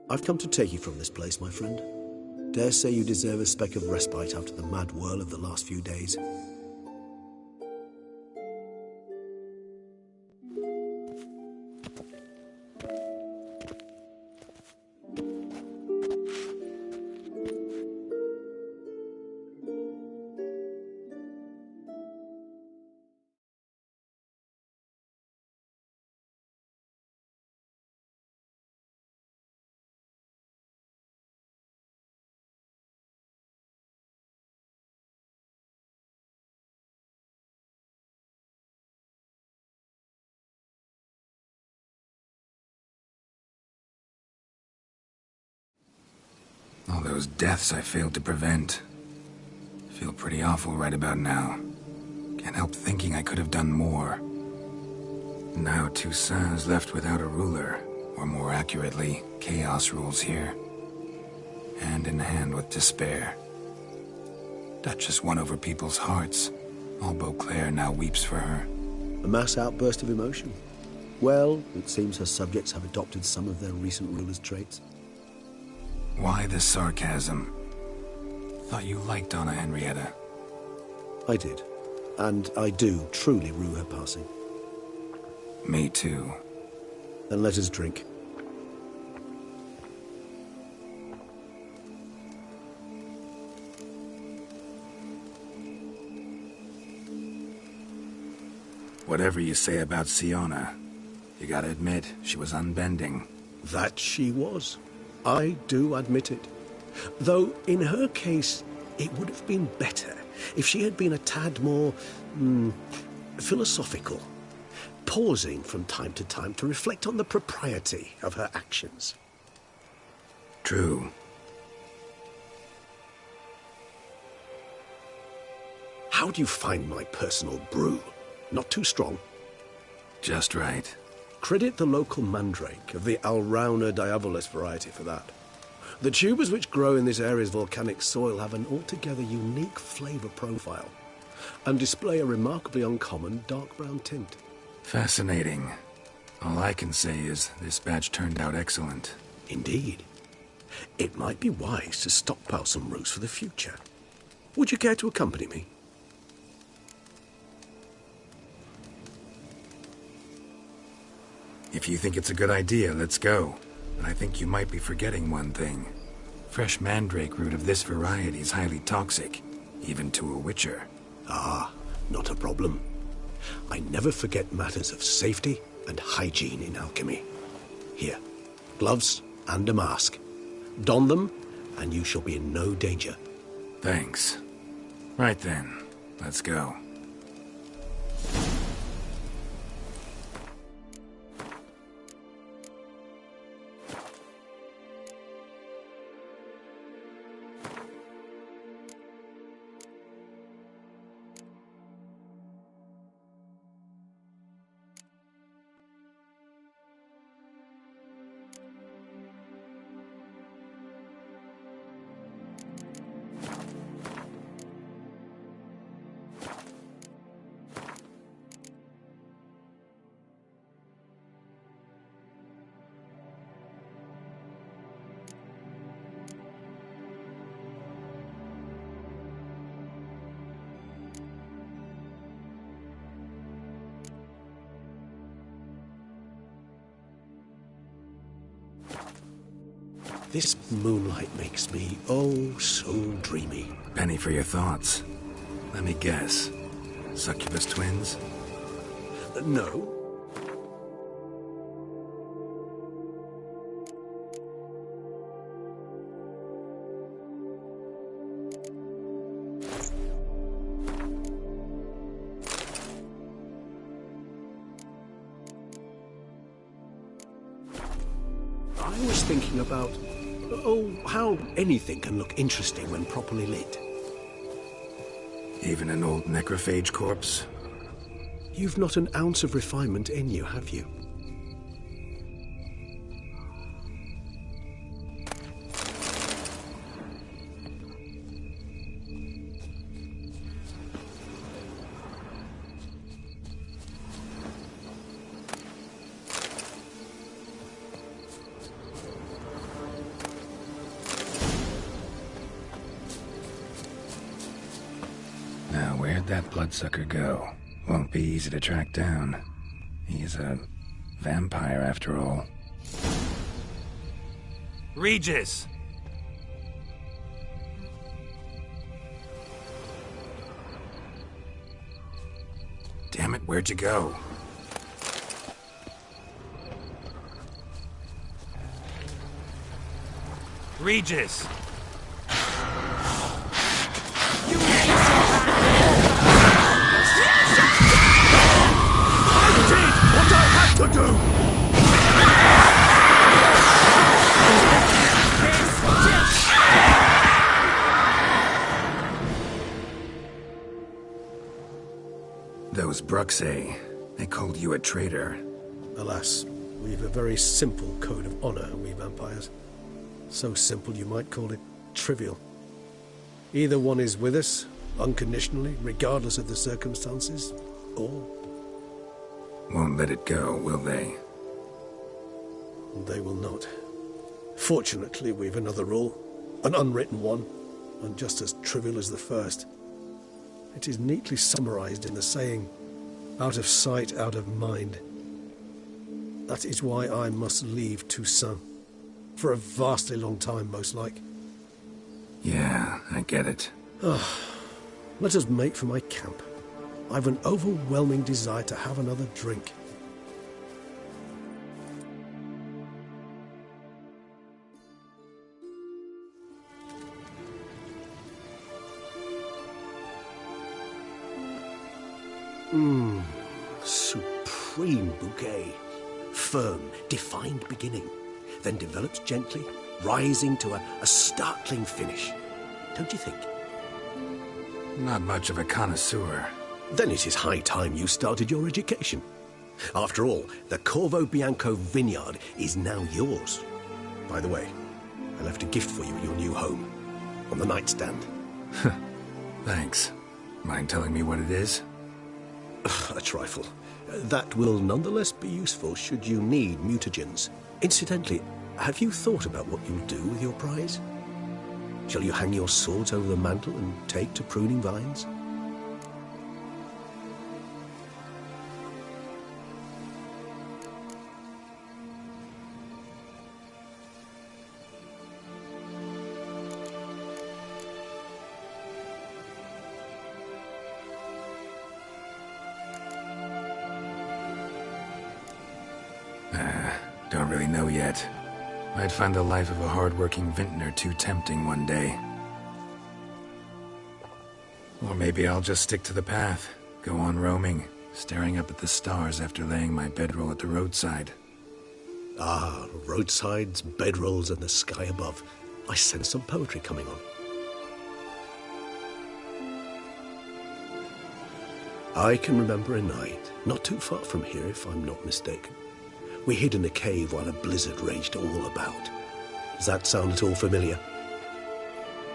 I've come to take you from this place, my friend. Dare say you deserve a speck of respite after the mad whirl of the last few days. All those deaths I failed to prevent. Feel pretty awful right about now. Can't help thinking I could have done more. Now Toussaint's left without a ruler, or more accurately, chaos rules here. Hand in hand with despair. Duchess won over people's hearts. All Beauclair now weeps for her. A mass outburst of emotion. Well, it seems her subjects have adopted some of their recent ruler's traits. Why the sarcasm? Thought you liked Donna Henrietta. I did. And I do truly rue her passing. Me too. Then let us drink. Whatever you say about Siona, you gotta admit, she was unbending. That she was. I do admit it. Though, in her case, it would have been better if she had been a tad more philosophical, pausing from time to time to reflect on the propriety of her actions. True. How do you find my personal brew? Not too strong? Just right. Credit the local mandrake of the Alrauna diabolus variety for that. The tubers which grow in this area's volcanic soil have an altogether unique flavour profile and display a remarkably uncommon dark brown tint. Fascinating. All I can say is this batch turned out excellent. Indeed. It might be wise to stockpile some roots for the future. Would you care to accompany me? If you think it's a good idea, let's go. But I think you might be forgetting one thing. Fresh mandrake root of this variety is highly toxic, even to a witcher. Ah, not a problem. I never forget matters of safety and hygiene in alchemy. Here, gloves and a mask. Don them, and you shall be in no danger. Thanks. Right then, let's go. This moonlight makes me, oh, so dreamy. Penny for your thoughts. Let me guess. Succubus twins? No. thinking about, how anything can look interesting when properly lit. Even an old necrophage corpse? You've not an ounce of refinement in you, have you? Now, where'd that bloodsucker go? Won't be easy to track down. He's a vampire, after all. Regis! Damn it, where'd you go? Regis! To do! Those Bruxay, they called you a traitor. Alas, we've a very simple code of honor, we vampires. So simple you might call it trivial. Either one is with us, unconditionally, regardless of the circumstances, or... Won't let it go, will they? They will not. Fortunately, we've another rule, an unwritten one, and just as trivial as the first. It is neatly summarized in the saying, out of sight, out of mind. That is why I must leave Toussaint. For a vastly long time, most like. Yeah, I get it. Let us make for my camp. I've an overwhelming desire to have another drink. Supreme bouquet. Firm, defined beginning, then develops gently, rising to a startling finish. Don't you think? Not much of a connoisseur. Then it is high time you started your education. After all, the Corvo Bianco vineyard is now yours. By the way, I left a gift for you at your new home, on the nightstand. Thanks. Mind telling me what it is? A trifle. That will nonetheless be useful should you need mutagens. Incidentally, have you thought about what you'll do with your prize? Shall you hang your swords over the mantle and take to pruning vines? Don't really know yet. Might find the life of a hard-working vintner too tempting one day. Or maybe I'll just stick to the path, go on roaming, staring up at the stars after laying my bedroll at the roadside. Ah, roadsides, bedrolls, and the sky above. I sense some poetry coming on. I can remember a night, not too far from here if I'm not mistaken. We hid in a cave while a blizzard raged all about. Does that sound at all familiar?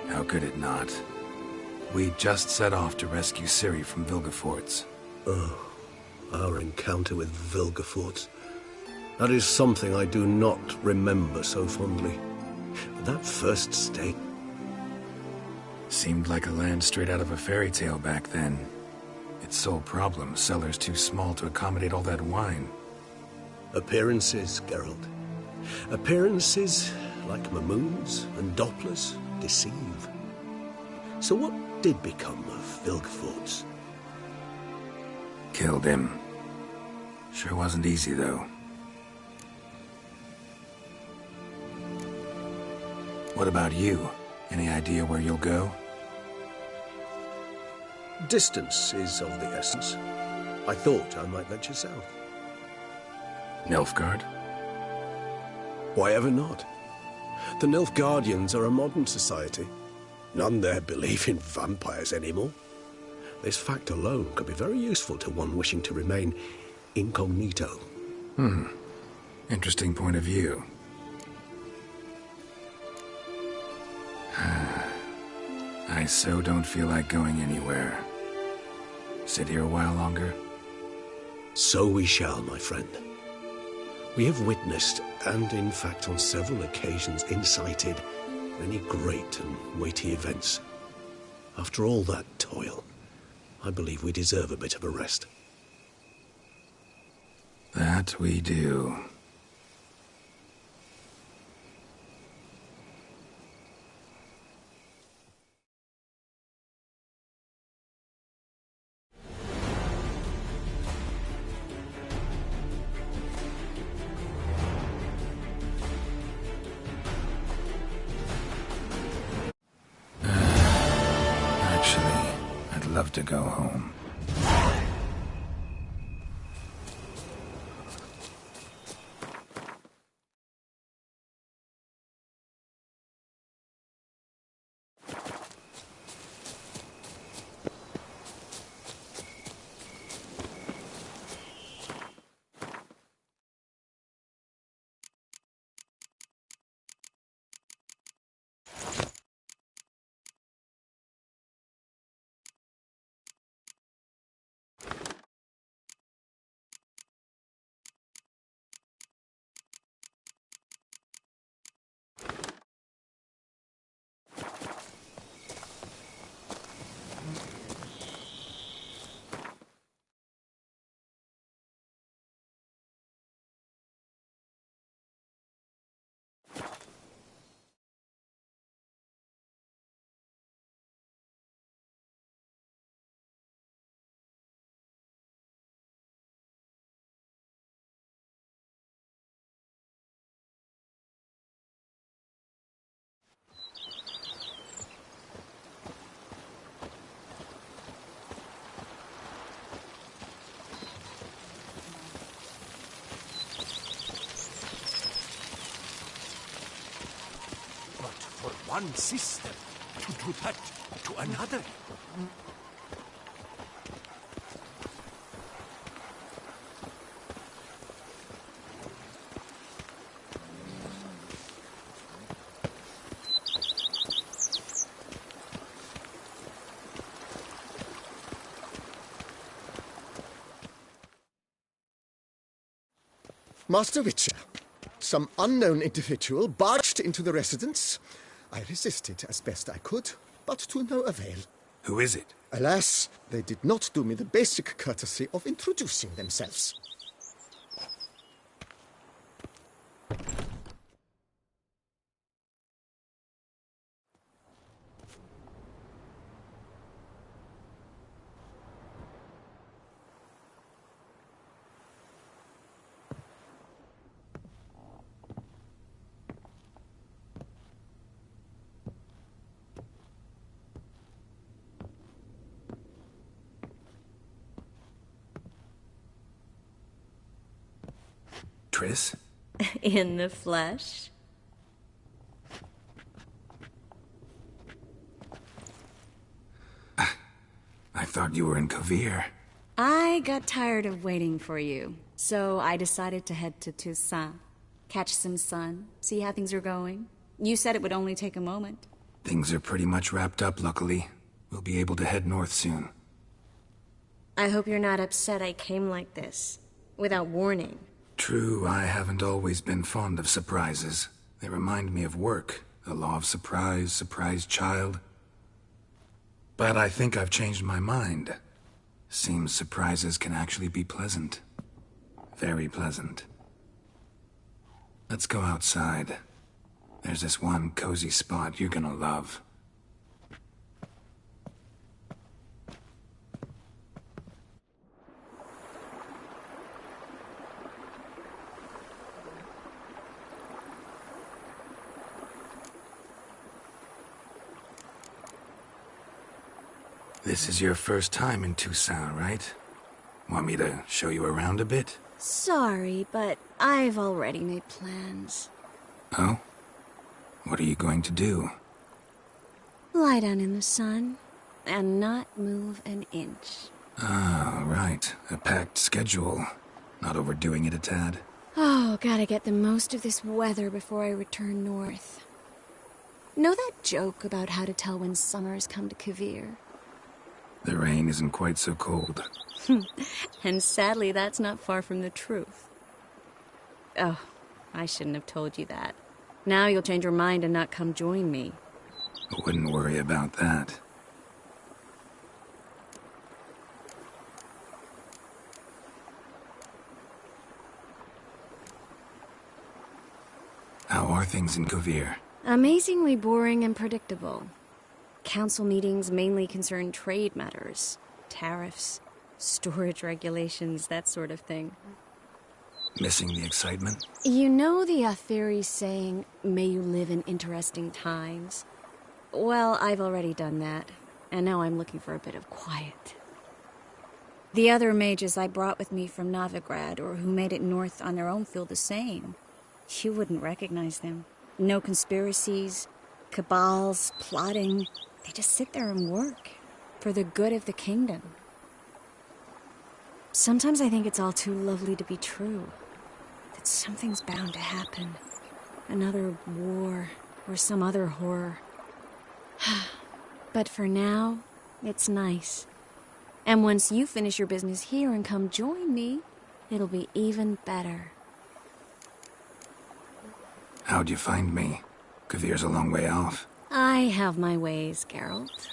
How could it not? We just set off to rescue Ciri from Vilgefortz. Oh, our encounter with Vilgefortz. That is something I do not remember so fondly. That first stay... Seemed like a land straight out of a fairy tale back then. Its sole problem, cellars too small to accommodate all that wine. Appearances, Geralt. Appearances, like Mamoons and Dopplers, deceive. So what did become of Vilgefortz? Killed him. Sure wasn't easy, though. What about you? Any idea where you'll go? Distance is of the essence. I thought I might venture south. Nilfgaard? Why ever not? The Nilfgaardians are a modern society. None there believe in vampires anymore. This fact alone could be very useful to one wishing to remain incognito. Interesting point of view. I so don't feel like going anywhere. Sit here a while longer? So we shall, my friend. We have witnessed, and in fact on several occasions incited, many great and weighty events. After all that toil, I believe we deserve a bit of a rest. That we do. Actually, I'd love to go home. One system to do that to another. Master Witcher, some unknown individual barged into the residence. I resisted as best I could, but to no avail. Who is it? Alas, they did not do me the basic courtesy of introducing themselves. Triss? In the flesh? I thought you were in Kovir. I got tired of waiting for you, so I decided to head to Toussaint. Catch some sun, see how things are going. You said it would only take a moment. Things are pretty much wrapped up, luckily. We'll be able to head north soon. I hope you're not upset I came like this, without warning. True, I haven't always been fond of surprises. They remind me of work. The law of surprise, surprise child. But I think I've changed my mind. Seems surprises can actually be pleasant. Very pleasant. Let's go outside. There's this one cozy spot you're gonna love. This is your first time in Toussaint, right? Want me to show you around a bit? Sorry, but I've already made plans. Oh? What are you going to do? Lie down in the sun and not move an inch. Ah, right. A packed schedule. Not overdoing it a tad. Oh, gotta get the most of this weather before I return north. Know that joke about how to tell when summer's come to Kavir? The rain isn't quite so cold. And sadly, that's not far from the truth. Oh, I shouldn't have told you that. Now you'll change your mind and not come join me. I wouldn't worry about that. How are things in Kavir? Amazingly boring and predictable. Council meetings mainly concern trade matters, tariffs, storage regulations, that sort of thing. Missing the excitement? You know the Atheri saying, may you live in interesting times? Well, I've already done that, and now I'm looking for a bit of quiet. The other mages I brought with me from Novigrad, or who made it north on their own, feel the same. You wouldn't recognize them. No conspiracies, cabals, plotting. They just sit there and work, for the good of the kingdom. Sometimes I think it's all too lovely to be true. That something's bound to happen. Another war, or some other horror. But for now, it's nice. And once you finish your business here and come join me, it'll be even better. How'd you find me? Kavir's a long way off. I have my ways, Geralt.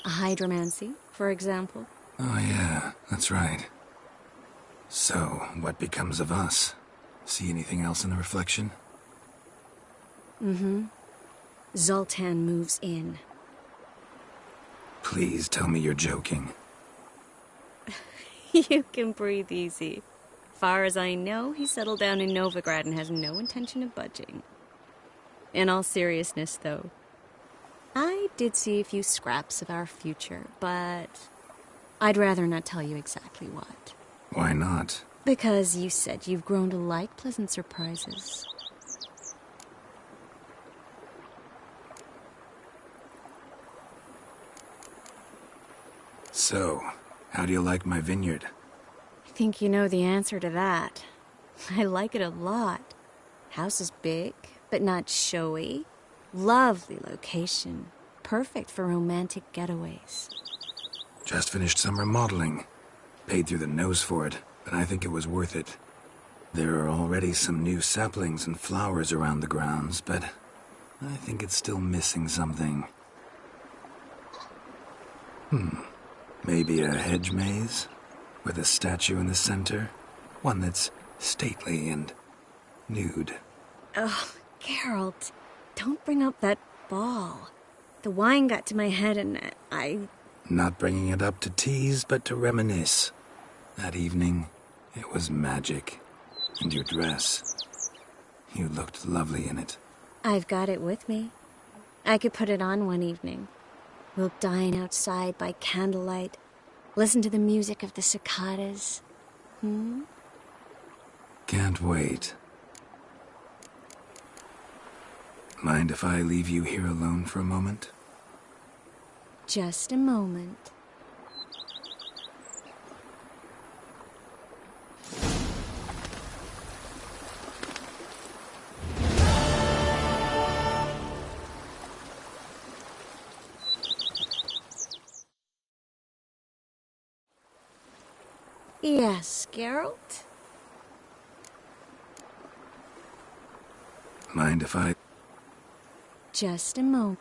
Hydromancy, for example. Oh yeah, that's right. So, what becomes of us? See anything else in the reflection? Mm-hmm. Zoltan moves in. Please tell me you're joking. You can breathe easy. Far as I know, he settled down in Novigrad and has no intention of budging. In all seriousness, though, I did see a few scraps of our future, but I'd rather not tell you exactly what. Why not? Because you said you've grown to like pleasant surprises. So, how do you like my vineyard? I think you know the answer to that. I like it a lot. House is big, but not showy. Lovely location. Perfect for romantic getaways. Just finished some remodeling. Paid through the nose for it, but I think it was worth it. There are already some new saplings and flowers around the grounds, but I think it's still missing something. Maybe a hedge maze? With a statue in the center? One that's stately and nude. Oh, Geralt, don't bring up that ball. The wine got to my head and I... Not bringing it up to tease, but to reminisce. That evening, it was magic. And your dress. You looked lovely in it. I've got it with me. I could put it on one evening. We'll dine outside by candlelight, listen to the music of the cicadas. Can't wait. Mind if I leave you here alone for a moment? Just a moment. Yes, Geralt? Mind if I... Just a moment.